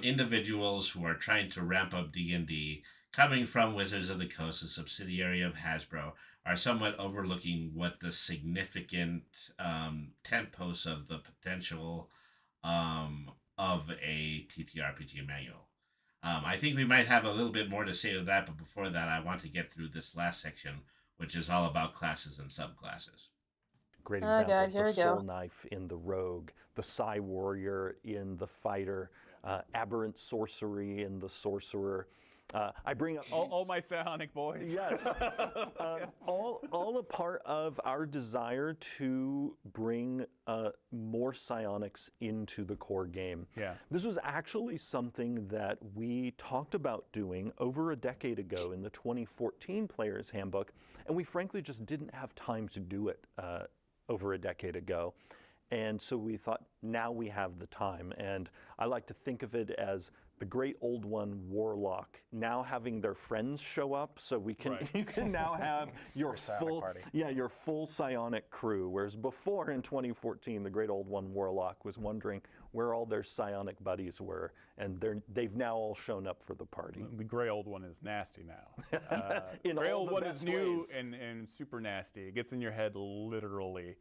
individuals who are trying to ramp up D&D, coming from Wizards of the Coast, a subsidiary of Hasbro, are somewhat overlooking what the significant tent posts of the potential of a TTRPG manual. I think we might have a little bit more to say to that, but before that, I want to get through this last section, which is all about classes and subclasses. Great Oh example, god, here the we soul go. knife in the rogue, the psi warrior in the fighter, aberrant sorcery in the sorcerer. I bring up All my psionic boys. yes, all a part of our desire to bring more psionics into the core game. Yeah. This was actually something that we talked about doing over a decade ago in the 2014 Player's Handbook, and we frankly just didn't have time to do it over a decade ago. And so we thought, now we have the time. And I like to think of it as the great old one warlock now having their friends show up, so we can you can now have your full party. your full psionic crew. Whereas before in 2014, the great old one warlock was wondering where all their psionic buddies were, and they've now all shown up for the party. The gray old one is nasty now. In gray all old the one best is new ways. and super nasty. It gets in your head literally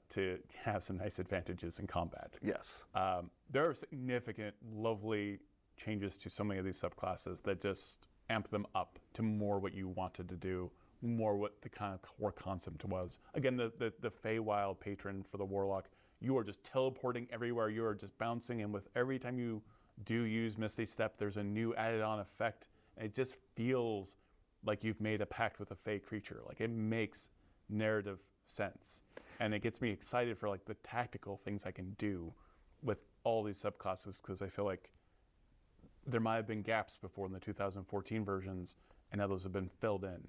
to have some nice advantages in combat. Yes. There are significant, lovely changes to so many of these subclasses that just amp them up to more what you wanted to do, more what the kind of core concept was. Again, the Feywild patron for the Warlock, you are just teleporting everywhere. You are just bouncing, and with every time you do use Misty Step, there's a new added on effect. And it just feels like you've made a pact with a Fey creature. Like, it makes narrative sense. And it gets me excited for like the tactical things I can do with all these subclasses, because I feel like there might have been gaps before in the 2014 versions, and now those have been filled in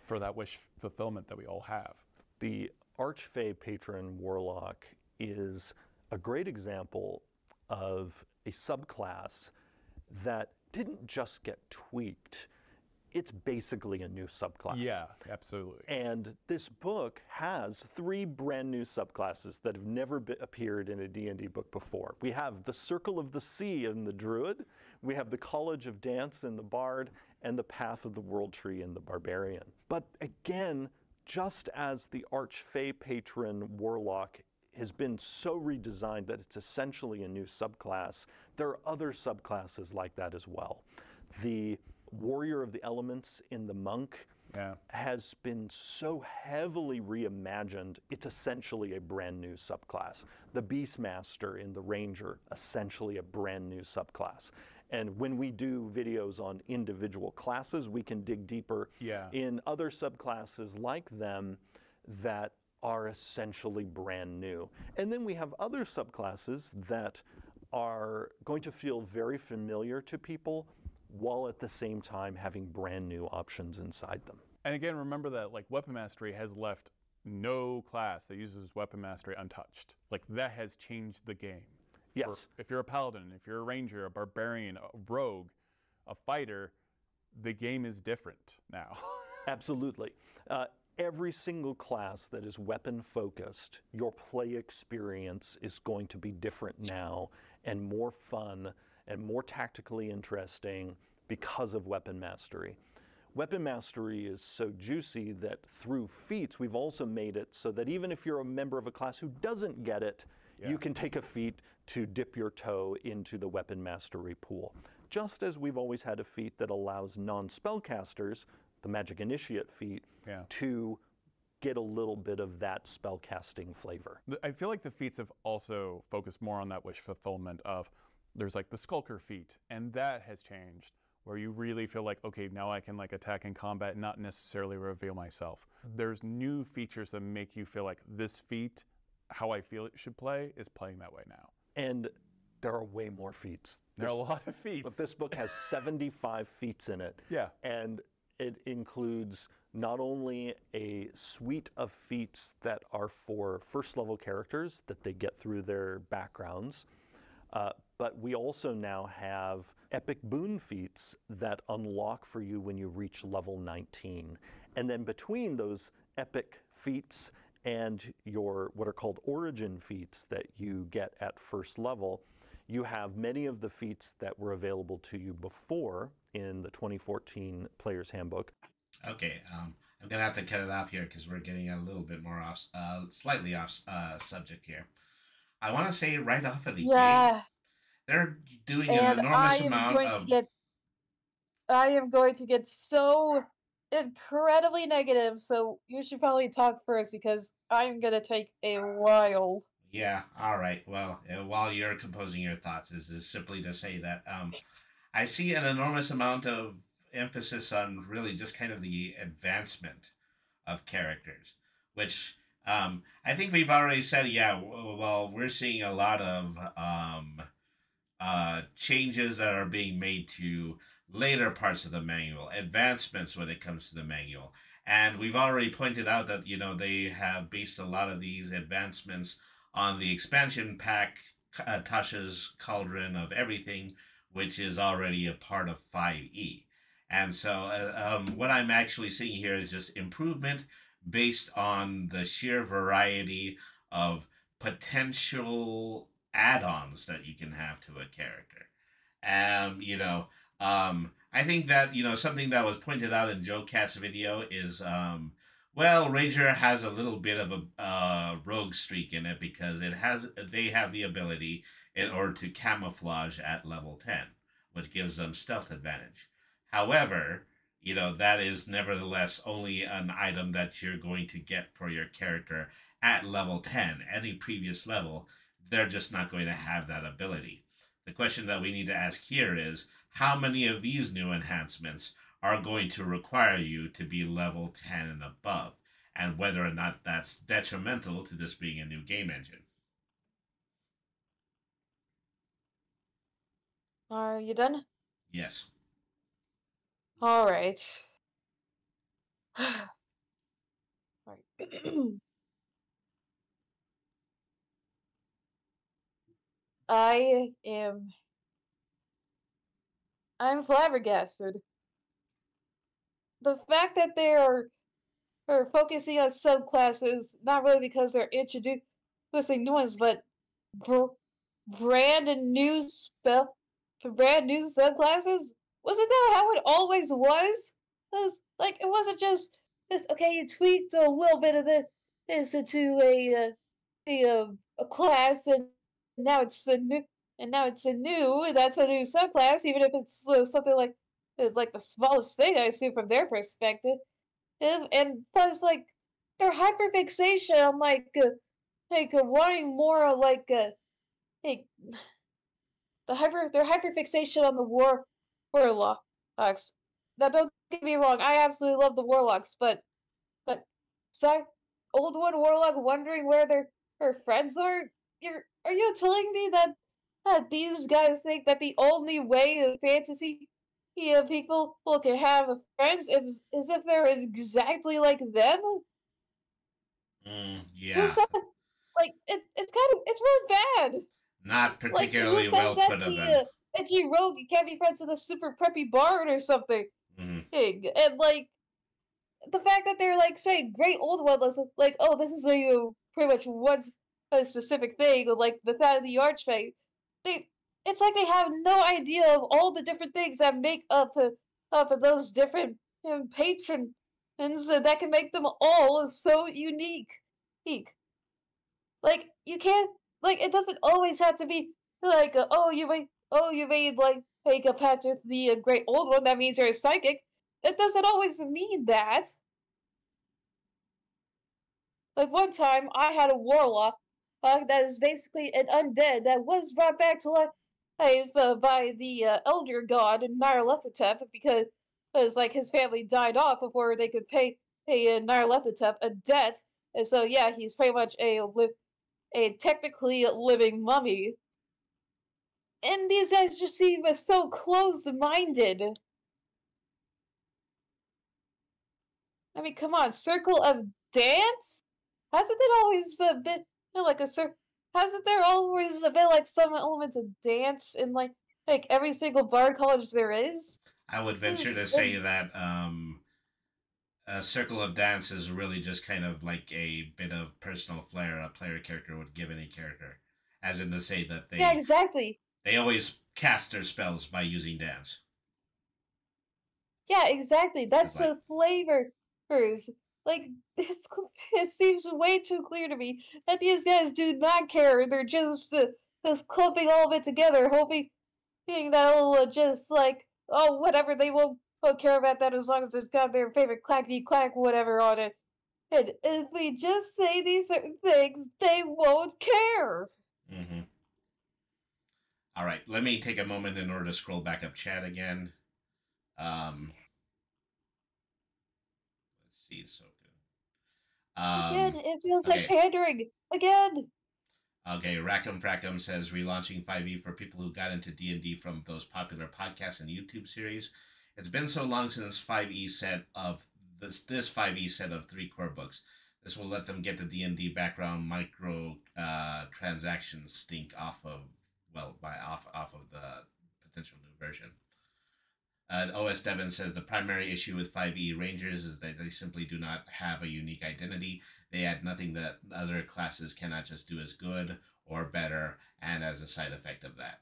for that wish fulfillment that we all have. The Archfey patron warlock is a great example of a subclass that didn't just get tweaked. It's basically a new subclass. Yeah, absolutely. And this book has 3 brand new subclasses that have never appeared in a D&D book before. We have the Circle of the Sea in the Druid, we have the College of Dance in the Bard, and the Path of the World Tree in the Barbarian. But again, just as the Archfey patron warlock has been so redesigned that it's essentially a new subclass, there are other subclasses like that as well. The Warrior of the Elements in the Monk has been so heavily reimagined, it's essentially a brand new subclass. The Beastmaster in the Ranger, essentially a brand new subclass. And when we do videos on individual classes, we can dig deeper in other subclasses like them that are essentially brand new. And then we have other subclasses that are going to feel very familiar to people, while at the same time having brand new options inside them. And again, remember that like Weapon Mastery has left no class that uses Weapon Mastery untouched. Like, that has changed the game. Yes. If you're a Paladin, if you're a Ranger, a Barbarian, a Rogue, a Fighter, the game is different now. Absolutely. Every single class that is weapon focused, your play experience is going to be different now and more fun and more tactically interesting because of Weapon Mastery. weapon mastery is so juicy that through feats, we've also made it so that even if you're a member of a class who doesn't get it, you can take a feat to dip your toe into the weapon mastery pool. Just as we've always had a feat that allows non-spellcasters, the Magic Initiate feat, to get a little bit of that spellcasting flavor. I feel like the feats have also focused more on that wish fulfillment of, there's like the Skulker feat, and that has changed, where you really feel like, okay, now I can like attack in combat and not necessarily reveal myself. There's new features that make you feel like this feat, how I feel it should play, is playing that way now. And there are way more feats. There are a lot of feats. But this book has 75 feats in it. Yeah. And it includes not only a suite of feats that are for first level characters that they get through their backgrounds, but we also now have epic boon feats that unlock for you when you reach level 19. And then between those epic feats and your what are called origin feats that you get at first level, you have many of the feats that were available to you before in the 2014 Player's Handbook. Okay, I'm gonna have to cut it off here because we're getting a little bit more off, slightly off subject here. I want to say right off of the gate, they're doing an enormous amount of. I am going to get so incredibly negative, so you should probably talk first because I'm gonna take a while. Yeah, all right. Well, while you're composing your thoughts, is simply to say that I see an enormous amount of emphasis on really just kind of the advancement of characters, which I think we've already said, yeah, well, we're seeing a lot of changes that are being made to later parts of the manual, advancements when it comes to the manual. And we've already pointed out that, you know, they have based a lot of these advancements on the expansion pack, Tasha's Cauldron of Everything, which is already a part of 5e. And so what I'm actually seeing here is just improvement based on the sheer variety of potential add-ons that you can have to a character. You know, I think that, you know, something that was pointed out in Joe Cat's video is, well, Ranger has a little bit of a rogue streak in it because they have the ability in order to camouflage at level 10, which gives them stealth advantage. However, you know, that is nevertheless only an item that you're going to get for your character at level 10. Any previous level, they're just not going to have that ability. The question that we need to ask here is, how many of these new enhancements are going to require you to be level 10 and above, and whether or not that's detrimental to this being a new game engine. Are you done? Yes. All right. I'm flabbergasted. The fact that they are focusing on subclasses, not really because they're introducing new ones, but brand new subclasses. Wasn't that how it always was? Because like it wasn't just okay. You tweaked a little bit of this into a class, and now it's a new. And now it's a new. That's a new subclass, even if it's something like it's like the smallest thing, I assume, from their perspective. And plus, like their hyperfixation on wanting more like like their hyperfixation on the warlocks. Now, don't get me wrong, I absolutely love the warlocks, but sorry, old one warlock wondering where her friends are. Are you telling me that these guys think that the only way of fantasy people can have friends is if they're exactly like them? Yeah. Like it's really bad. Not particularly well put of them. Edgy rogue can't be friends with a super preppy bard or something. And like the fact that they're like saying great old ones, like, oh, this is pretty much one specific thing, like the Thad of the Archfey. It's like they have no idea of all the different things that make up of those different patrons that can make them all so unique. Like you can't like it doesn't always have to be like you made like a patch with the great old one. That means you're a psychic. It doesn't always mean that. Like one time, I had a warlock that is basically an undead that was brought back to life by the elder god Nyarlathotep because like his family died off before they could pay Nyarlathotep a debt, and so yeah, he's pretty much a technically living mummy. And these guys just seem so closed-minded. I mean, come on, Circle of Dance? Hasn't it always been like a circle? Hasn't there always been like some elements of dance in like every single bard college there is? I would venture to say that a circle of dance is really just kind of like a bit of personal flair a player character would give any character, as in to say that yeah, exactly. They always cast their spells by using dance. Yeah, exactly. That's the flavor. Like it seems way too clear to me that these guys do not care. They're just clumping all of it together, hoping that it'll just like oh whatever they won't care about that as long as it's got their favorite clackety clack whatever on it. And if we just say these certain things, they won't care. Mm-hmm. All right, let me take a moment in order to scroll back up chat again. Let's see, so good. Again, it feels like pandering. Again. Okay, Rackham Frackham says relaunching 5e for people who got into D&D from those popular podcasts and YouTube series. It's been so long since 5e set of this 5e set of 3 core books. This will let them get the D&D background micro transactions stink off of the potential new version. OS Devon says the primary issue with 5e Rangers is that they simply do not have a unique identity. They add nothing that other classes cannot just do as good or better, and as a side effect of that.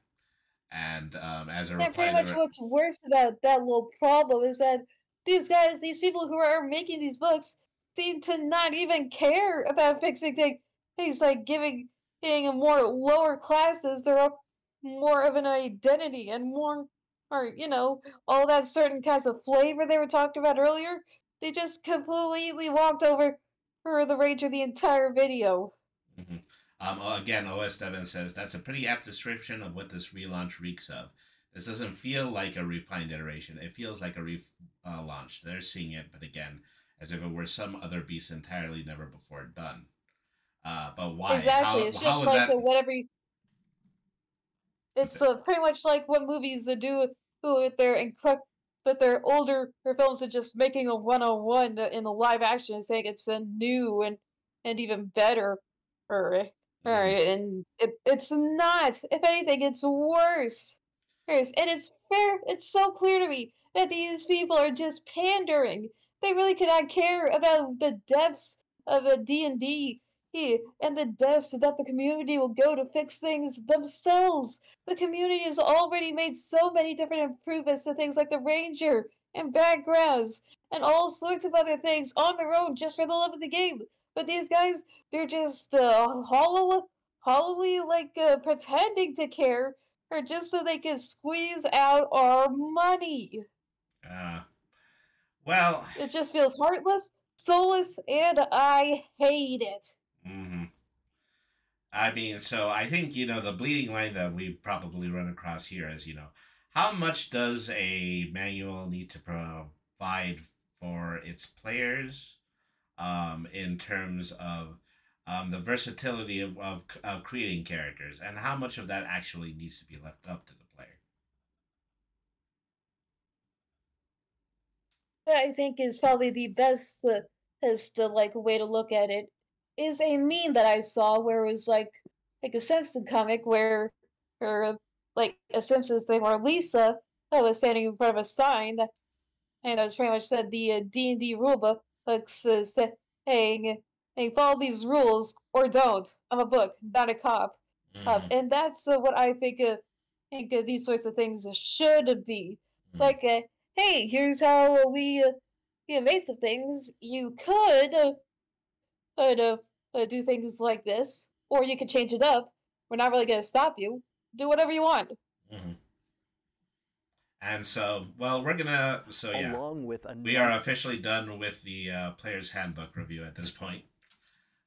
And as a reply, pretty much what's worse about that little problem is that these people who are making these books, seem to not even care about fixing things like giving more lower classes their more of an identity and more, or all that certain kinds of flavor they were talking about earlier. They just completely walked over the Ranger the entire video. Mm-hmm. Again, OS Devon says that's a pretty apt description of what this relaunch reeks of. This doesn't feel like a refined iteration. It feels like a relaunch. They're seeing it, but again, as if it were some other beast entirely never before done. But why? Exactly. It's just like whatever. It's pretty much like what movies do with their older films, and just making a 101 in the live action and saying it's a new and even better. And it's not. If anything, it's worse. And it's fair. It's so clear to me that these people are just pandering. They really cannot care about the depths of a D&D and the depths that the community will go to fix things themselves. The community has already made so many different improvements to things like the Ranger and backgrounds and all sorts of other things on their own just for the love of the game. But these guys, they're just hollowly pretending to care, or just so they can squeeze out our money. Well, it just feels heartless, soulless, and I hate it. Mm-hmm. I mean, so I think, the bleeding line that we probably run across here is, how much does a manual need to provide for its players in terms of the versatility of creating characters, and how much of that actually needs to be left up to the player? I think is probably the best way to look at it is a meme that I saw where it was like a Simpson comic where like a Simpsons thing where Lisa was standing in front of a sign that was pretty much said the D&D rulebook saying, hey, follow these rules or don't. I'm a book, not a cop. Mm-hmm. And that's what I think these sorts of things should be. Mm-hmm. Like, hey, here's how we the invasive things, you could do things like this, or you could change it up. We're not really gonna stop you. Do whatever you want. Mm-hmm. And so, well, we're gonna. So yeah, along with we are officially done with the player's handbook review at this point.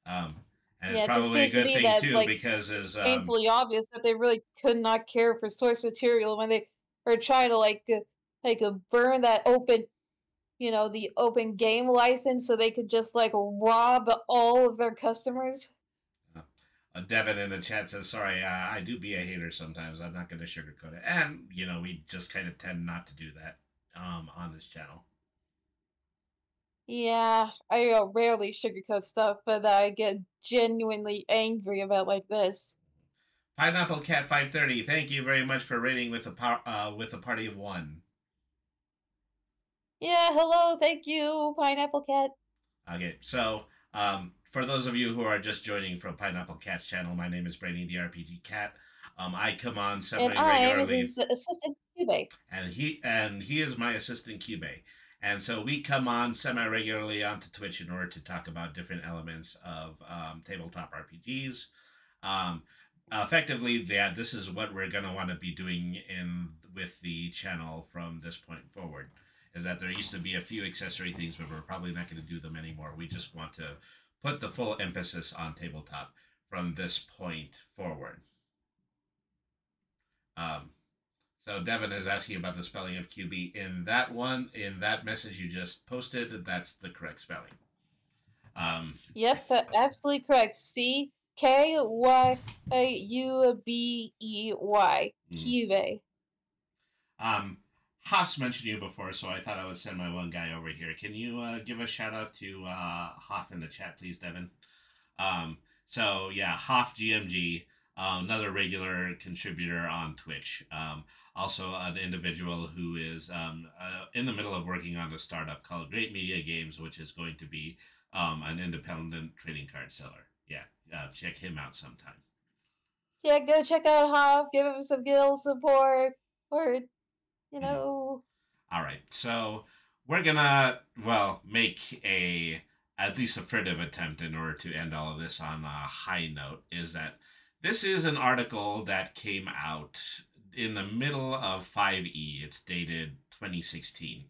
And it's Yeah, it just probably a seems to good me thing that too, like because it's as painfully obvious that they really could not care for source material when they are trying to burn that open, the open game license so they could just like rob all of their customers. Devin in the chat says, "Sorry, I do be a hater sometimes. I'm not going to sugarcoat it." And we just kind of tend not to do that on this channel. Yeah, I rarely sugarcoat stuff, but I get genuinely angry about like this. Pineapple Cat 530, thank you very much for rating with a party of one. Yeah, hello, thank you, Pineapple Cat. Okay, so for those of you who are just joining from Pineapple Cat's channel, my name is Brainy the RPG Cat. I come on semi-regularly. And I'm his assistant Cube. And he is my assistant Cube. And so we come on semi-regularly onto Twitch in order to talk about different elements of tabletop RPGs. Effectively, yeah, this is what we're going to want to be doing with the channel from this point forward. Is that there used to be a few accessory things, but we're probably not going to do them anymore. We just want to put the full emphasis on tabletop from this point forward. So Devin is asking about the spelling of QB. In that message you just posted, that's the correct spelling. Yep, absolutely correct. CKYUBEY. Cube. Haas mentioned you before, so I thought I would send my one guy over here. Can you give a shout out to Hoff in the chat, please, Devin? So yeah, Hoff GMG, another regular contributor on Twitch. Also an individual who is in the middle of working on a startup called Great Media Games, which is going to be an independent trading card seller. Yeah, check him out sometime. Yeah, go check out Hoff. Give him some guild support, or All right, so we're gonna make at least a furtive attempt in order to end all of this on a high note. Is that this is an article that came out in the middle of 5e. It's dated 2016.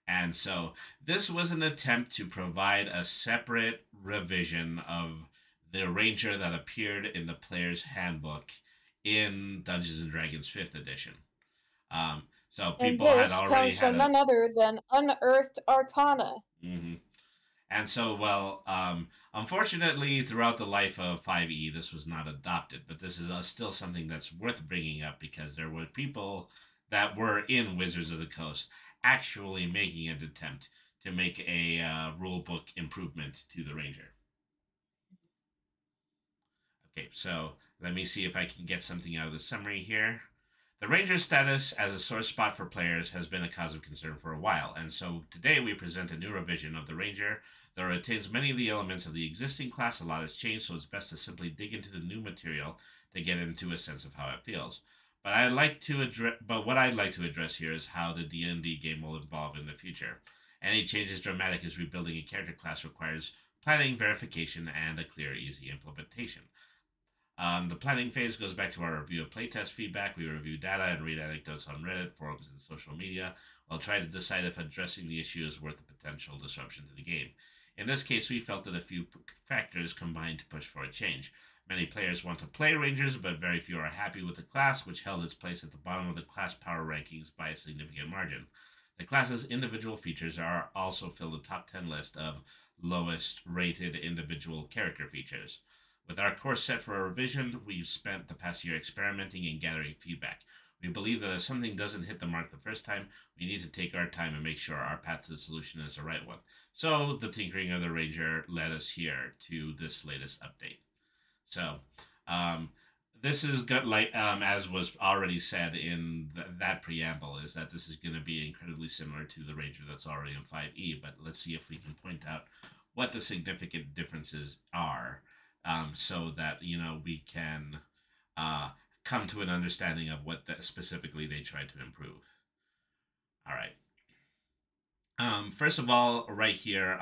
And so this was an attempt to provide a separate revision of the Ranger that appeared in the player's handbook in Dungeons and Dragons 5th edition. So people had already comes from none other than Unearthed Arcana. Mm-hmm. And so, unfortunately, throughout the life of 5e, this was not adopted. But this is still something that's worth bringing up because there were people that were in Wizards of the Coast actually making an attempt to make a rule book improvement to the Ranger. Okay, so let me see if I can get something out of the summary here. The Ranger's status as a sore spot for players has been a cause of concern for a while, and so today we present a new revision of the Ranger that retains many of the elements of the existing class. A lot has changed, so it's best to simply dig into the new material to get into a sense of how it feels. But what I'd like to address here is how the D&D game will evolve in the future. Any change as dramatic as rebuilding a character class requires planning, verification, and a clear, easy implementation. The planning phase goes back to our review of playtest feedback. We review data and read anecdotes on Reddit, forums, and social media, while trying to decide if addressing the issue is worth the potential disruption to the game. In this case, we felt that a few factors combined to push for a change. Many players want to play Rangers, but very few are happy with the class, which held its place at the bottom of the class power rankings by a significant margin. The class's individual features are also fill the top 10 list of lowest rated individual character features. With our course set for a revision, we've spent the past year experimenting and gathering feedback. We believe that if something doesn't hit the mark the first time, we need to take our time and make sure our path to the solution is the right one. So the tinkering of the Ranger led us here to this latest update. So this is good, as was already said in that preamble, is that this is going to be incredibly similar to the Ranger that's already in 5e. But let's see if we can point out what the significant differences are. So that we can come to an understanding of what specifically they tried to improve. All right. First of all, right here,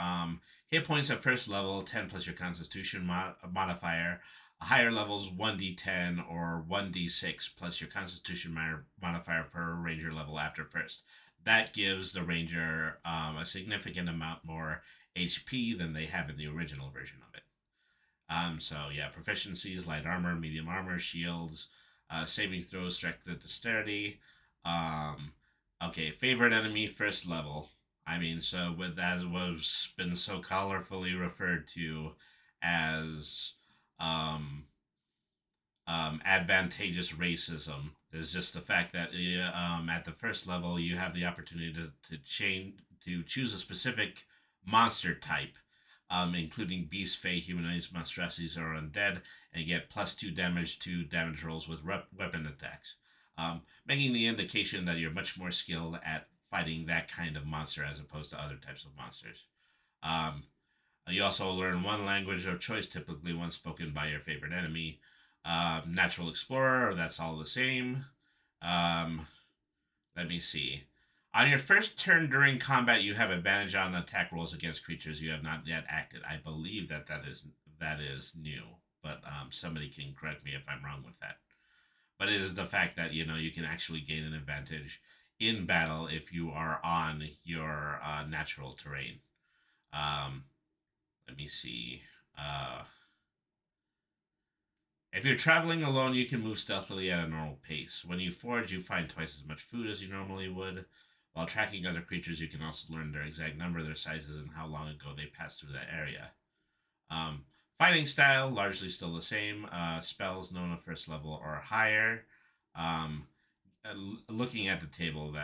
hit points at first level 10 plus your Constitution modifier. Higher levels 1d10 or 1d6 plus your Constitution modifier per ranger level after first. That gives the ranger a significant amount more HP than they have in the original version of it. So yeah, proficiencies: light armor, medium armor, shields, saving throws, strength and dexterity. Okay, favorite enemy first level. I mean, so with that was been so colorfully referred to as um, advantageous racism is just the fact that at the first level you have the opportunity to choose a specific monster type, including beast, fey, humanoids, monstrosities, or undead, and you get +2 damage to damage rolls with weapon attacks, making the indication that you're much more skilled at fighting that kind of monster as opposed to other types of monsters. Um, you also learn one language of choice, typically one spoken by your favorite enemy. Natural Explorer, that's all the same. Let me see. On your first turn during combat, you have advantage on attack rolls against creatures you have not yet acted. I believe that is new, but somebody can correct me if I'm wrong with that. But it is the fact that you can actually gain an advantage in battle if you are on your natural terrain. Let me see. If you're traveling alone, you can move stealthily at a normal pace. When you forage, you find twice as much food as you normally would. While tracking other creatures, you can also learn their exact number, their sizes, and how long ago they passed through that area. Fighting style, largely still the same. Spells known at first level or higher. Looking at the table,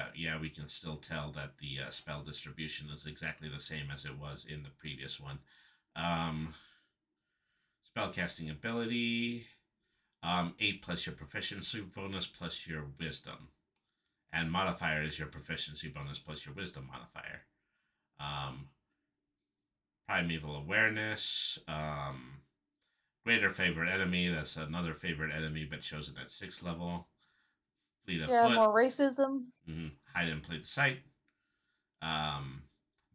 we can still tell that the spell distribution is exactly the same as it was in the previous one. Spellcasting ability, 8 plus your proficiency bonus plus your wisdom. And modifier is your proficiency bonus plus your wisdom modifier. Primeval awareness, greater favorite enemy, that's another favorite enemy but chosen at 6th level. Fleet of foot. More racism. Hide and play the sight.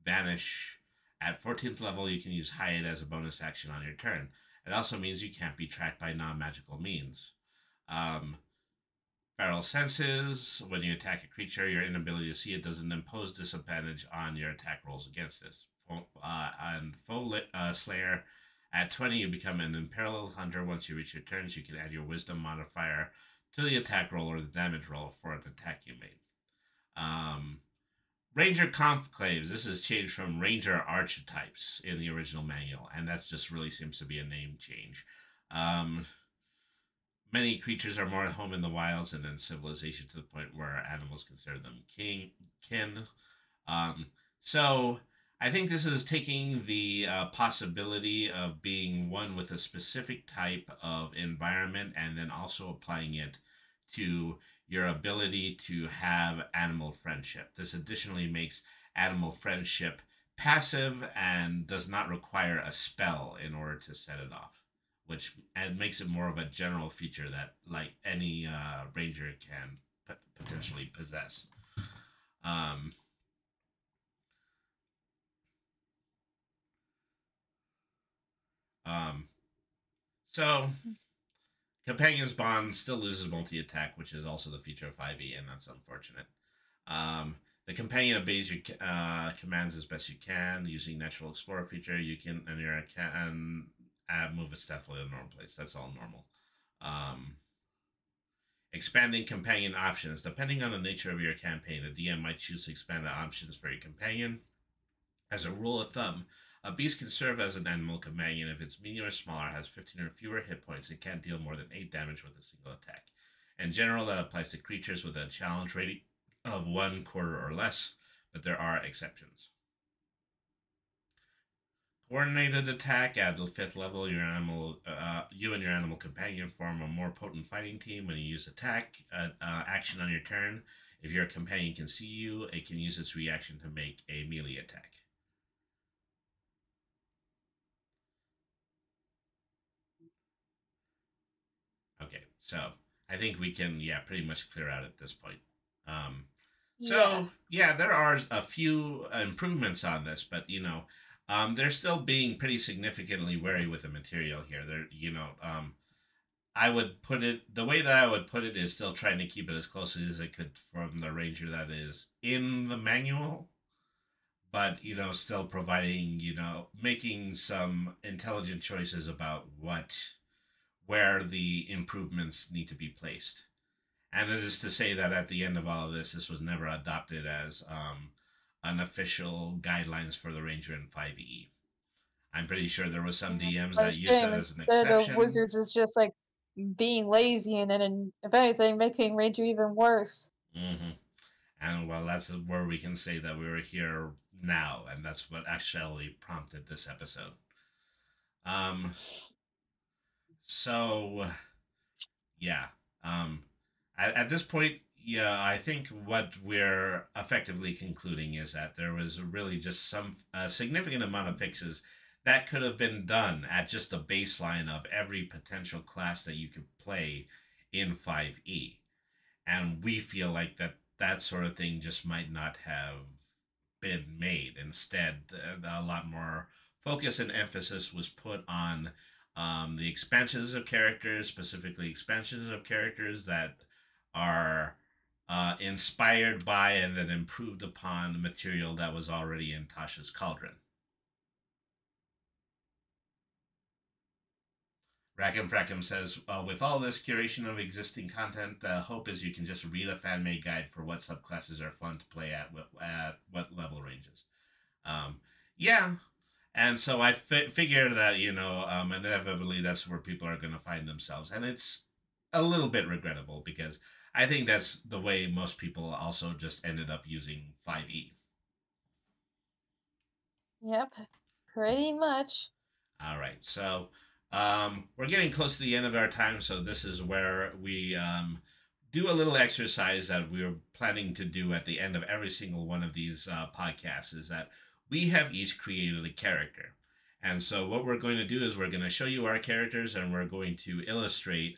Vanish. At 14th level, you can use hide as a bonus action on your turn. It also means you can't be tracked by non-magical means. Feral senses. When you attack a creature, your inability to see it doesn't impose disadvantage on your attack rolls against this. On Foe Slayer, at 20, you become an unparalleled hunter. Once you reach your turns, you can add your wisdom modifier to the attack roll or the damage roll for an attack you made. Ranger Conclaves. This has changed from Ranger Archetypes in the original manual, and that just really seems to be a name change. Many creatures are more at home in the wilds and in civilization to the point where animals consider them kin. So I think this is taking the possibility of being one with a specific type of environment and then also applying it to your ability to have animal friendship. This additionally makes animal friendship passive and does not require a spell in order to set it off, which makes it more of a general feature that like any ranger can potentially possess. So Companion's Bond still loses multi-attack, which is also the feature of 5e, and that's unfortunate. The companion obeys your commands as best you can. Using Natural Explorer feature, you can move it stealthily in a normal place. That's all normal. Expanding companion options. Depending on the nature of your campaign, the DM might choose to expand the options for your companion. As a rule of thumb, a beast can serve as an animal companion if it's medium or smaller, has 15 or fewer hit points, and can't deal more than 8 damage with a single attack. In general, that applies to creatures with a challenge rating of 1/4 or less, but there are exceptions. Coordinated attack. At the 5th level, you and your animal companion form a more potent fighting team. When you use attack action on your turn, if your companion can see you, it can use its reaction to make a melee attack. Okay, so I think we can, pretty much clear out at this point. Yeah. So yeah, there are a few improvements on this, but they're still being pretty significantly wary with the material here. I would put it the way that I would put it is still trying to keep it as close as it could from the ranger that is in the manual, but still providing, making some intelligent choices about where the improvements need to be placed. And it is to say that at the end of all of this, this was never adopted as an official guidelines for the Ranger in 5e. I'm pretty sure there was some DMs But that it's used shame it as an instead of exception. Wizards is just like being lazy and then, if anything, making Ranger even worse. Hmm. And well, that's where we can say that we were here now, and that's what actually prompted this episode. Um, so yeah, um, at this point, yeah, I think what we're effectively concluding is that there was really just some significant amount of fixes that could have been done at just the baseline of every potential class that you could play in 5e. And we feel like that sort of thing just might not have been made. Instead, a lot more focus and emphasis was put on the expansions of characters, specifically expansions of characters that are inspired by and then improved upon the material that was already in Tasha's Cauldron. Rackham Frackham says, with all this curation of existing content, the hope is you can just read a fan made guide for what subclasses are fun to play at what level ranges. Yeah, and so I figure that inevitably that's where people are going to find themselves, and it's a little bit regrettable because I think that's the way most people also just ended up using 5e. Yep, pretty much. All right, so we're getting close to the end of our time, so this is where we do a little exercise that we're planning to do at the end of every single one of these podcasts. Is that we have each created a character, and so what we're going to do is we're going to show you our characters, and we're going to illustrate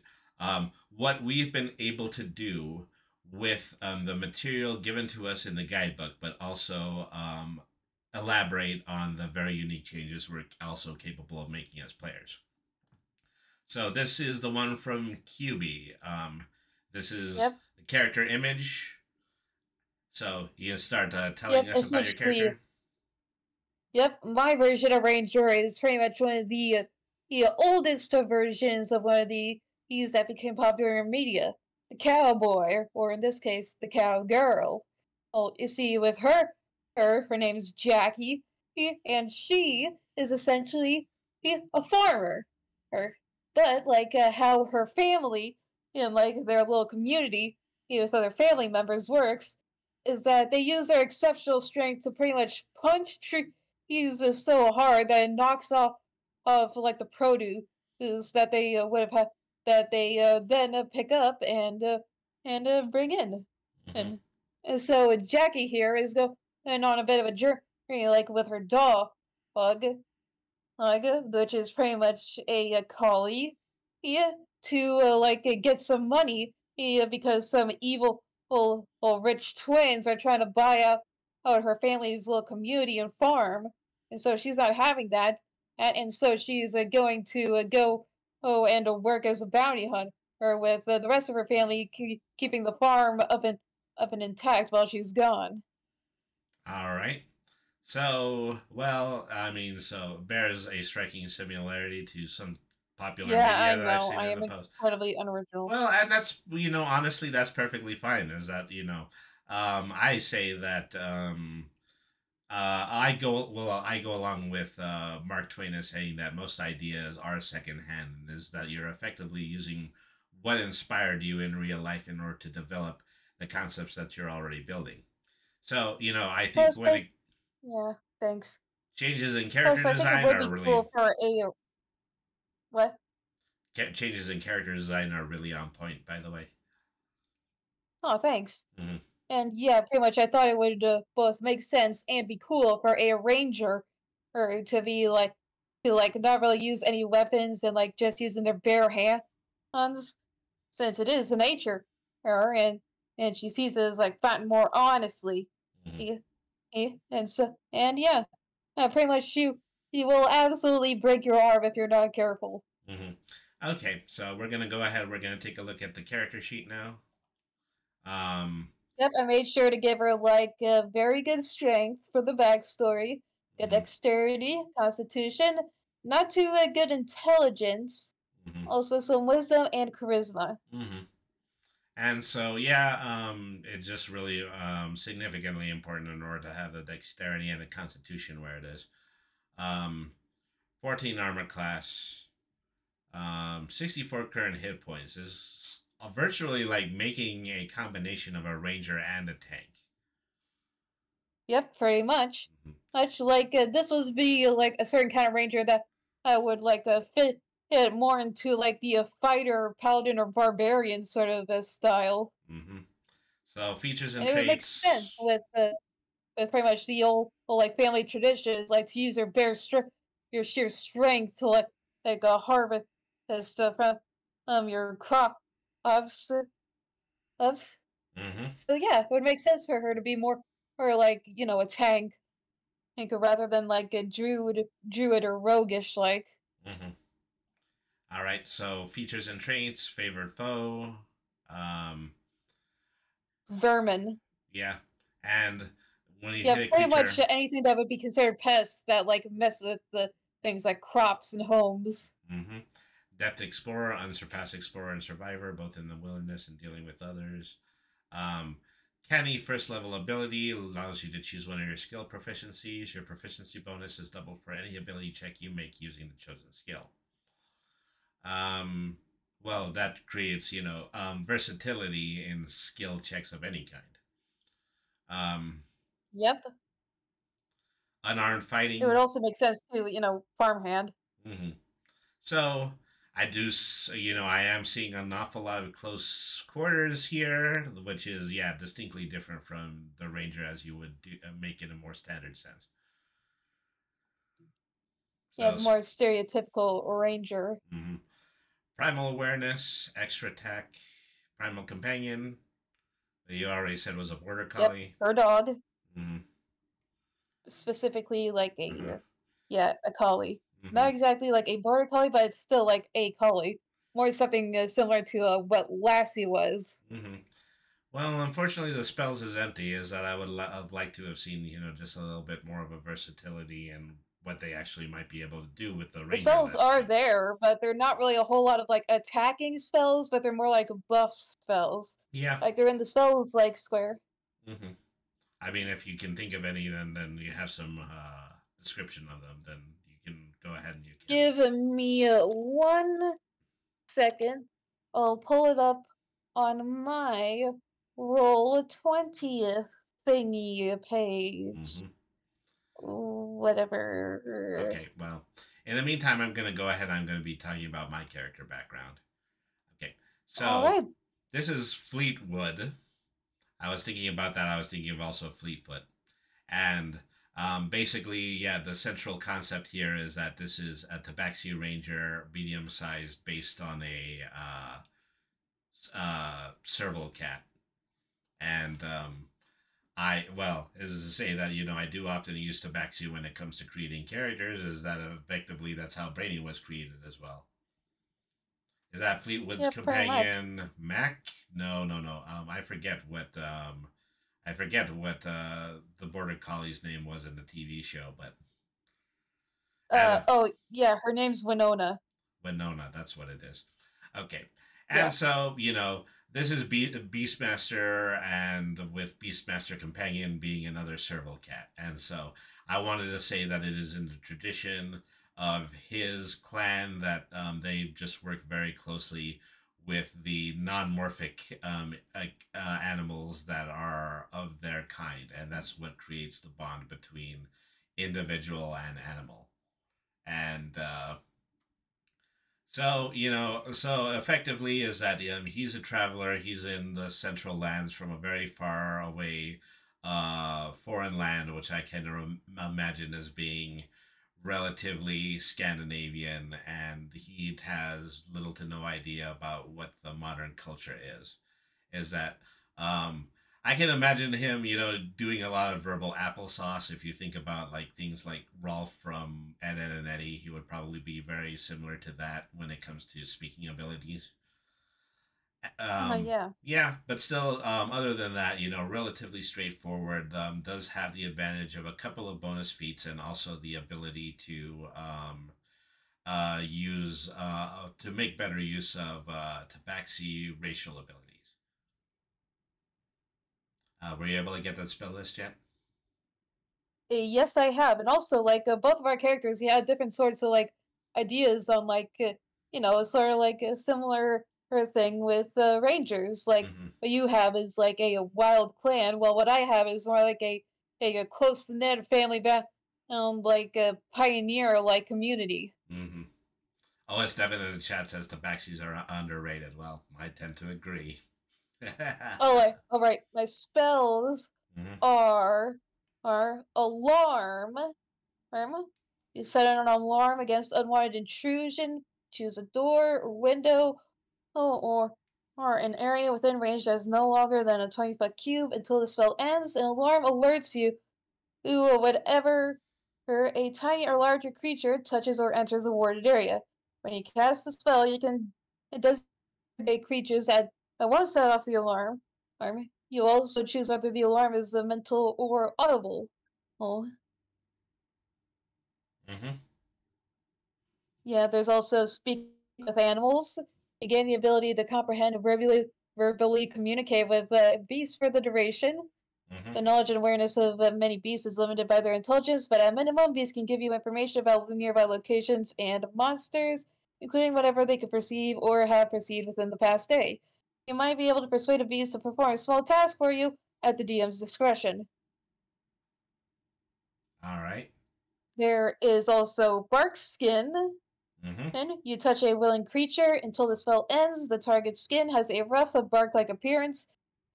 what we've been able to do with the material given to us in the guidebook, but also elaborate on the very unique changes we're also capable of making as players. So this is the one from QB. This is the character image. So you can start telling us about your character. Yep, my version of Ranger is pretty much one of the oldest versions of one of these that became popular in media. The cowboy, or in this case, the cowgirl. Well, you see, with her name's Jackie, and she is essentially a farmer. Her, but like how her family in like their little community with other family members works, is that they use their exceptional strength to pretty much punch trees so hard that it knocks off like the produce that they would have had that they then pick up and bring in. Mm-hmm. And so Jackie here is going on a bit of a journey like with her dog, which is pretty much a collie, yeah, to get some money, yeah, because some evil, rich twins are trying to buy out her family's little community and farm, and so she's not having that, and so she's going to go and work as a bounty hunter with the rest of her family, keeping the farm up and intact while she's gone. All right. So, well, I mean, so bears a striking similarity to some popular Yeah, I media that I've know. seen I in am the post. incredibly unoriginal. Well, and that's honestly, that's perfectly fine. Is that I say that I go along with Mark Twain as saying that most ideas are secondhand. Is that you're effectively using what inspired you in real life in order to develop the concepts that you're already building. So I think Plus, when it yeah, thanks. changes in Plus, character I think it design would are be really cool for a what? changes in character design are really on point. By the way. Oh, thanks. Mm-hmm. And yeah, pretty much, I thought it would both make sense and be cool for a ranger, or to be to not really use any weapons and just using their bare hands, since it is nature, or and she sees it as like found more honestly. Mm-hmm. And yeah, pretty much she will absolutely break your arm if you're not careful. Mm-hmm. Okay, so we're gonna go ahead. We're gonna take a look at the character sheet now. Um, Yep, I made sure to give her like a very good strength for the backstory, good mm-hmm, dexterity, constitution, not too good intelligence, mm-hmm, also some wisdom and charisma. mm-hmm. And so, yeah, it's just really significantly important in order to have the dexterity and the constitution where it is. Um, 14 armor class, 64 current hit points is virtually like making a combination of a ranger and a tank. Yep, pretty much. Mm-hmm. Much like this was be like a certain kind of ranger that I would like fit it more into like the fighter, paladin, or barbarian sort of style, Mm-hmm. So features and and it would make traits. sense with pretty much the old like family traditions, like to use your sheer strength to like harvest stuff from your crops. Ups. Mm-hmm. So yeah, it would make sense for her to be more or like a tank, rather than like a druid or roguish like Mm-hmm. All right. So features and traits. Favorite foe. Um, vermin. yeah. And when you Yeah, hit a pretty much creature. anything that would be considered pests that like mess with the things like crops and homes. Mm-hmm. Depth explorer, unsurpassed explorer, and survivor, both in the wilderness and dealing with others. Um, Canny first level ability allows you to choose one of your skill proficiencies. Your proficiency bonus is doubled for any ability check you make using the chosen skill. Um, well, that creates, versatility in skill checks of any kind. Um, Yep. Unarmed It would fighting. also make sense too, farmhand. Mm-hmm. So I do, I am seeing an awful lot of close quarters here, which is, yeah, distinctly different from the ranger as you would make in a more standard sense. Yeah, So, the more stereotypical ranger. mm-hmm. Primal awareness, extra attack, primal companion. That you already said was a border Yep, collie. her dog, Mm-hmm. specifically like Mm-hmm. a collie. Mm-hmm. Not exactly like a border collie, but it's still like a collie. More something similar to what Lassie was. Mm-hmm. Well, unfortunately, the spells is empty. Is that I would have liked to have seen, just a little bit more of a versatility and what they actually might be able to do with the The ranger spells list. are But there, but they're not really a whole lot of like attacking spells, but they're more like buff spells. yeah. Like they're in the spells like square. Mm-hmm. I mean, if you can think of any, then you have some description of them, then you can go ahead and you can. Give me 1 second. I'll pull it up on my Roll20 thingy page. Mm-hmm. Whatever. Okay, well, in the meantime, I'm going to go ahead. I'm going to be talking about my character background. Okay, All so right. this is Fleetwood. I was thinking about that. I was thinking of also Fleetfoot. And basically, yeah, the central concept here is that this is a Tabaxi Ranger, medium sized, based on a serval cat. And is to say that, I do often use Tabaxi when it comes to creating characters, is that effectively that's how Brainy was created as well. Is that Fleetwood's companion Mac? No. I forget what the border collie's name was in the TV show, but oh yeah, her name's Winona. Winona, that's what it is. Okay, and so this is Beastmaster, and with Beastmaster companion being another serval cat, and so I wanted to say that it is in the tradition of his clan that they just work very closely with the non-morphic animals that are of their kind, and that's what creates the bond between individual and animal. And so effectively is that he's a traveler. He's in the central lands from a very far away foreign land, which I can imagine as being relatively Scandinavian, and he has little to no idea about what the modern culture is. Is that Um, I can imagine him, doing a lot of verbal applesauce. If you think about like things like Rolf from Ed, Ed and Eddie, he would probably be very similar to that when it comes to speaking abilities. Yeah. Yeah, but still, other than that, relatively straightforward. Does have the advantage of a couple of bonus feats and also the ability to use to make better use of tabaxi racial abilities. Were you able to get that spell list yet? Yes, I have, and also like both of our characters, we had different sorts of like ideas on like sort of like a similar thing with rangers. Like Mm-hmm. what you have is like a wild clan, while what I have is more like a close knit family like a pioneer like community. Mm-hmm. Oh, it's Devin in the chat says tabaxis are underrated. Well, I tend to agree. All right. My spells Mm-hmm. are alarm. You set an alarm against unwanted intrusion. Choose a door or window, or an area within range that is no longer than a 20-foot cube until the spell ends. An alarm alerts you whenever a tiny or larger creature touches or enters the warded area. When you cast the spell, it does creatures that won't set off the alarm. You also choose whether the alarm is mental or audible. Oh, Mm-hmm. yeah, there's also speak with animals. You gain the ability to comprehend and verbally communicate with beasts for the duration. Mm-hmm. The knowledge and awareness of many beasts is limited by their intelligence, but at minimum, beasts can give you information about the nearby locations and monsters, including whatever they could perceive or have perceived within the past day. You might be able to persuade a beast to perform a small task for you at the DM's discretion. All right. There is also Bark Skin. Mm-hmm. And you touch a willing creature until the spell ends. The target's skin has a rough, bark-like appearance,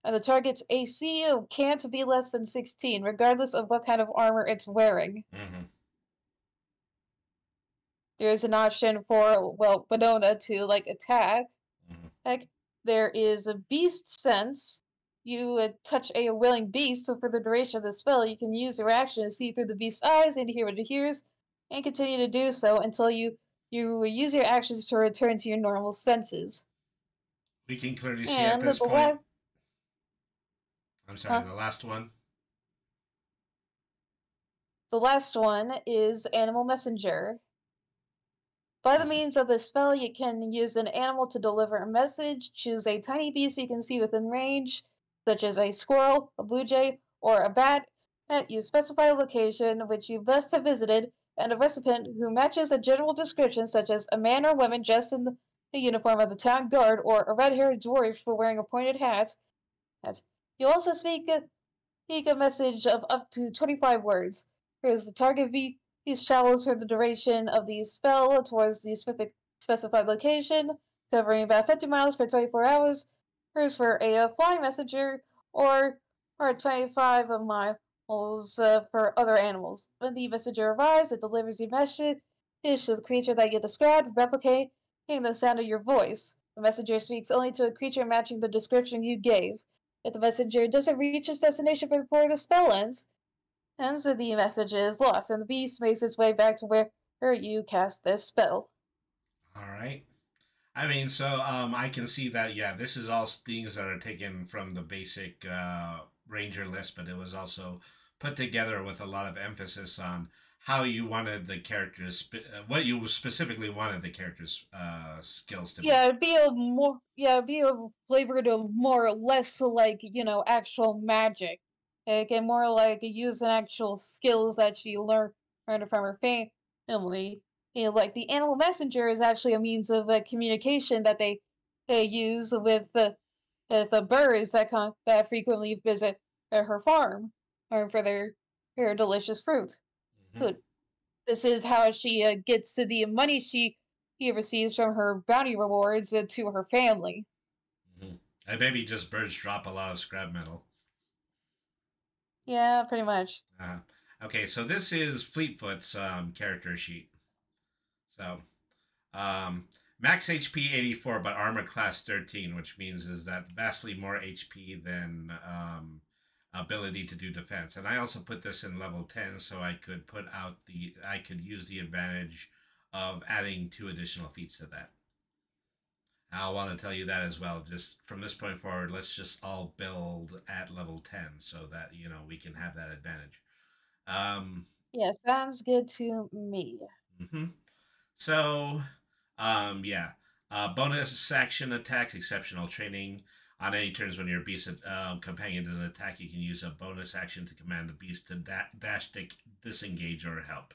and the target's AC can't be less than 16, regardless of what kind of armor it's wearing. Mm-hmm. There is an option for, well, Winona to, like, attack. Mm-hmm. Heck, there is a Beast Sense. You touch a willing beast, so for the duration of the spell, you can use your action to see through the beast's eyes and hear what it hears, and continue to do so until you use your actions to return to your normal senses. We can clearly see at And this the point. last, I'm sorry, the last one. the last one is Animal Messenger. By the means of this spell, you can use an animal to deliver a message. Choose a tiny beast you can see within range, such as a squirrel, a blue jay, or a bat. You specify a location which you best have visited, and a recipient who matches a general description, such as a man or woman dressed in the uniform of the town guard, or a red-haired dwarf for wearing a pointed hat. You also speak a message of up to 25 words. Here's the target Beast travels for the duration of the spell towards the specified location, covering about 50 miles per 24 hours. Here's for a flying messenger, or 25 miles for other animals. When the messenger arrives, it delivers your message to the creature that you described, replicating the sound of your voice. The messenger speaks only to a creature matching the description you gave. If the messenger doesn't reach its destination before the spell ends, and so the message is lost, and the beast makes its way back to where you cast this spell. All right. I mean, so I can see that. Yeah, this is all things that are taken from the basic Ranger list, but it was also put together with a lot of emphasis on how you wanted the characters, what you specifically wanted the characters' skills to be. Yeah, it'd be a flavored of more or less like actual magic. It can more like using actual skills that she learned from her family. Like the animal messenger is actually a means of communication that they use with the birds that frequently visit her farm or for their delicious fruit. Mm-hmm. Good. This is how she gets to the money he receives from her bounty rewards to her family. Mm-hmm. And maybe just birds drop a lot of scrap metal. Yeah, pretty much. Okay, so this is Fleetfoot's character sheet. So, um, Max HP 84, but armor class 13, which means is that vastly more HP than ability to do defense. And I also put this in level 10 so I could use the advantage of adding 2 additional feats to that. I want to tell you that as well. Just from this point forward, let's just all build at level 10 so that, we can have that advantage. Yeah, sounds good to me. So, yeah. Bonus action attacks, exceptional training. On any turns when your beast companion does an attack, you can use a bonus action to command the beast to dash, disengage, or help.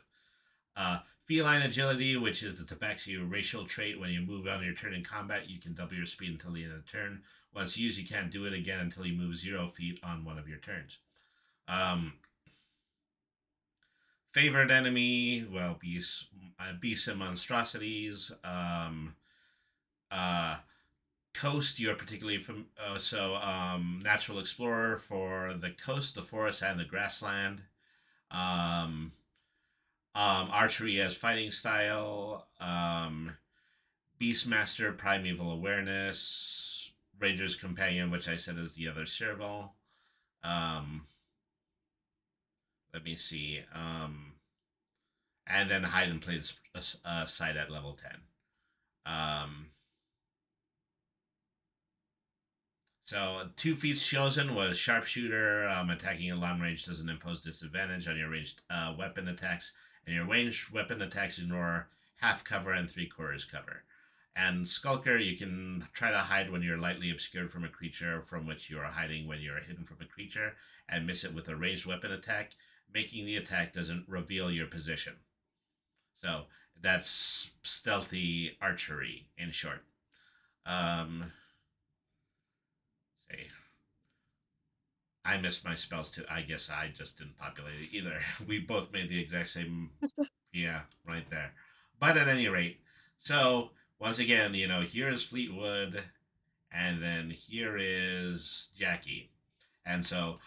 Feline agility, which is the tabaxi racial trait. When you move on your turn in combat, you can double your speed until the end of the turn. Once used, you can't do it again until you move 0 feet on one of your turns. Favored enemy, well, beasts and monstrosities. Coast, you're particularly from natural explorer for the coast, the forest, and the grassland. Archery as fighting style. Beastmaster, primeval awareness. Ranger's companion, which I said is the other serval. Let me see. And then hide and play sight at level 10. So 2 feats chosen was sharpshooter. Attacking at long range doesn't impose disadvantage on your ranged weapon attacks, and your ranged weapon attacks ignore half cover and 3/4 cover. And skulker, you can try to hide when you're lightly obscured from a creature from which you are hiding when you are hidden from a creature, and miss it with a ranged weapon attack, making the attack doesn't reveal your position. So that's stealthy archery in short. I missed my spells too. I guess I just didn't populate it either. We both made the exact same. Yeah, right there. But at any rate, so once again, here is Fleetwood, and then here is Jackie. And so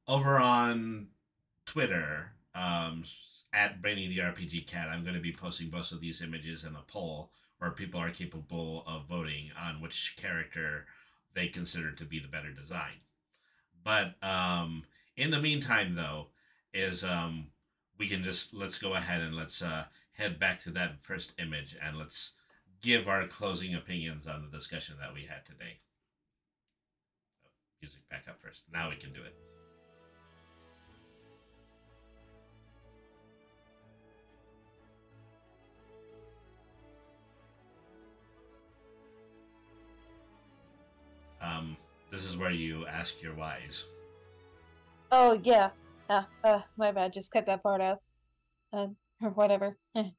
over on Twitter, at Brainy the RPG Cat, I'm going to be posting both of these images in a poll where people are capable of voting on which character they consider to be the better design. But in the meantime, though, is let's go ahead and let's head back to that first image and let's give our closing opinions on the discussion that we had today. Oh, music back up first. Now we can do it. This is where you ask your whys. Oh, yeah. My bad. Just cut that part out. Or whatever. So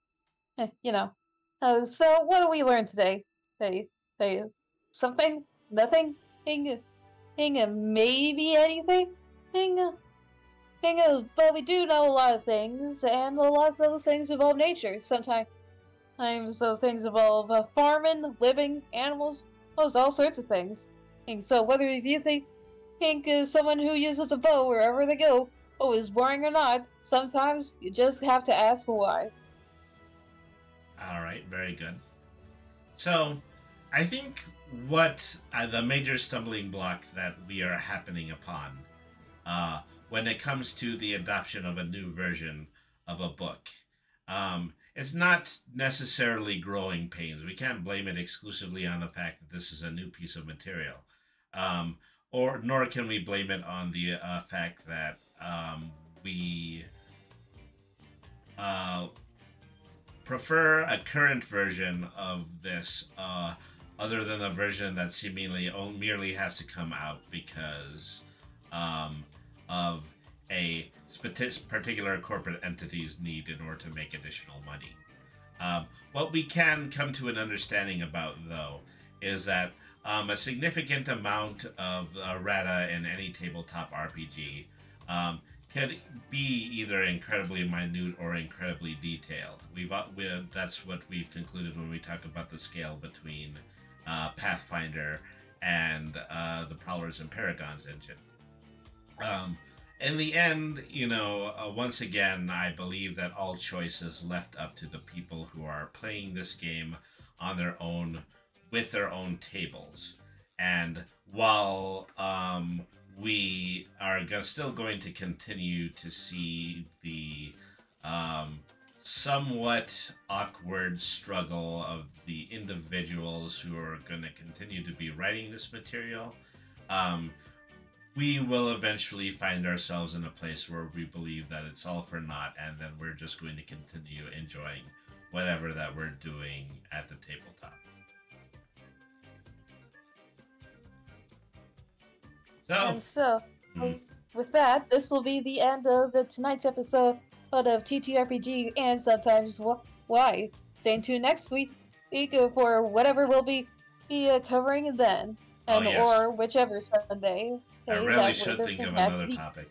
what do we learn today? Something? Nothing? Maybe anything? But we do know a lot of things, and a lot of those things involve nature. Sometimes those things involve farming, living, animals, all sorts of things. And so whether you think someone who uses a bow wherever they go is boring or not, sometimes you just have to ask why. All right, very good. So, I think what the major stumbling block that we are happening upon when it comes to the adoption of a new version of a book, it's not necessarily growing pains. We can't blame it exclusively on the fact that this is a new piece of material. Nor can we blame it on the fact that we prefer a current version of this other than a version that seemingly merely has to come out because of a particular corporate entity's need in order to make additional money. What we can come to an understanding about, though, is that a significant amount of errata in any tabletop RPG could be either incredibly minute or incredibly detailed. That's what we've concluded when we talked about the scale between Pathfinder and the Prowlers and Paragons engine. In the end, once again, I believe that all choice is left up to the people who are playing this game, on their own with their own tables. And while we are still going to continue to see the somewhat awkward struggle of the individuals who are going to continue to be writing this material, we will eventually find ourselves in a place where we believe that it's all for naught, and then we're just going to continue enjoying whatever that we're doing at the tabletop. With that, this will be the end of tonight's episode of TTRPG and sometimes why. Stay tuned next week for whatever we'll be covering then, and or whichever Sunday. I really should think of another topic.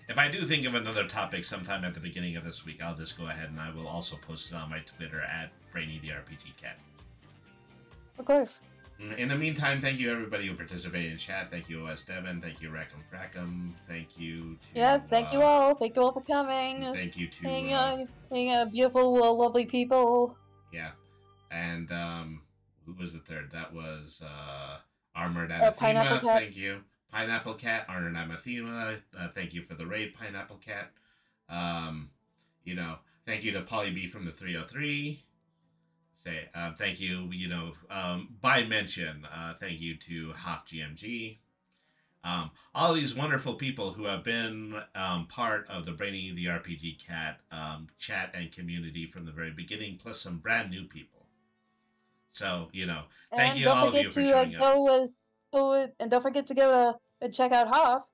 If I do think of another topic sometime at the beginning of this week, I'll just go ahead and I will also post it on my Twitter at Brainy the RPG Cat. Of course. In the meantime, thank you everybody who participated in chat. Thank you, OS Devin. Thank you, Rackham Frackham. Thank you to... Yes, thank you all. Thank you all for coming. Thank you to... being beautiful, lovely people. Yeah. And, who was the third? That was, Armored Anathema. Thank you. Pineapple Cat, Armored Anathema. Thank you for the raid, Pineapple Cat. You know, thank you to Polly B from the 303. Thank you, by mention, thank you to Hoff GMG. All these wonderful people who have been part of the Brainy the RPG Cat chat and community from the very beginning, plus some brand new people. So, thank you all of you for showing up. And don't forget to go and check out Hoff.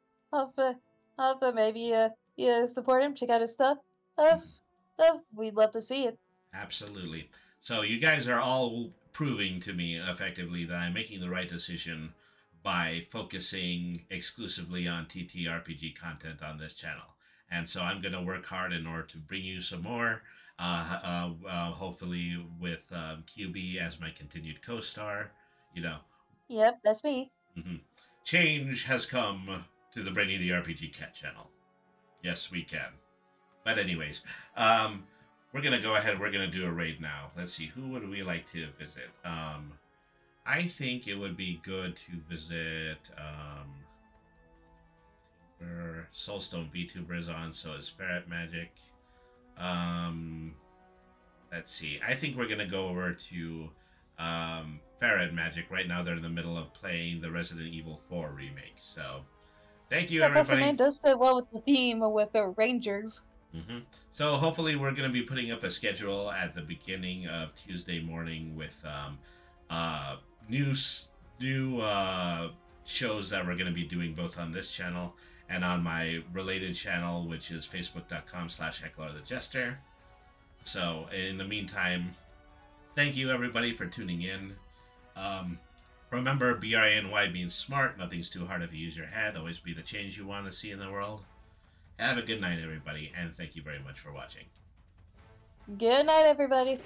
Maybe support him, check out his stuff. We'd love to see it. Absolutely. So you guys are all proving to me effectively that I'm making the right decision by focusing exclusively on TTRPG content on this channel. And so I'm going to work hard in order to bring you some more, hopefully with QB as my continued co-star, Yep, that's me. Mm-hmm. Change has come to the Brainy the RPG Cat channel. Yes, we can. But anyways, we're going to go ahead. We're going to do a raid now. Let's see. Who would we like to visit? I think it would be good to visit Soulstone VTuber is on, so is Ferret Magic. Let's see. I think we're going to go over to Ferret Magic. Right now they're in the middle of playing the Resident Evil 4 remake. So thank you, everybody. The name does fit well with the theme with the Rangers. Mm-hmm. So hopefully we're going to be putting up a schedule at the beginning of Tuesday morning with new shows that we're going to be doing both on this channel and on my related channel, which is facebook.com/HecklerTheJester. So in the meantime, thank you everybody for tuning in. Remember, BRANY means smart. Nothing's too hard if you use your head. Always be the change you want to see in the world. Have a good night, everybody, and thank you very much for watching. Good night, everybody.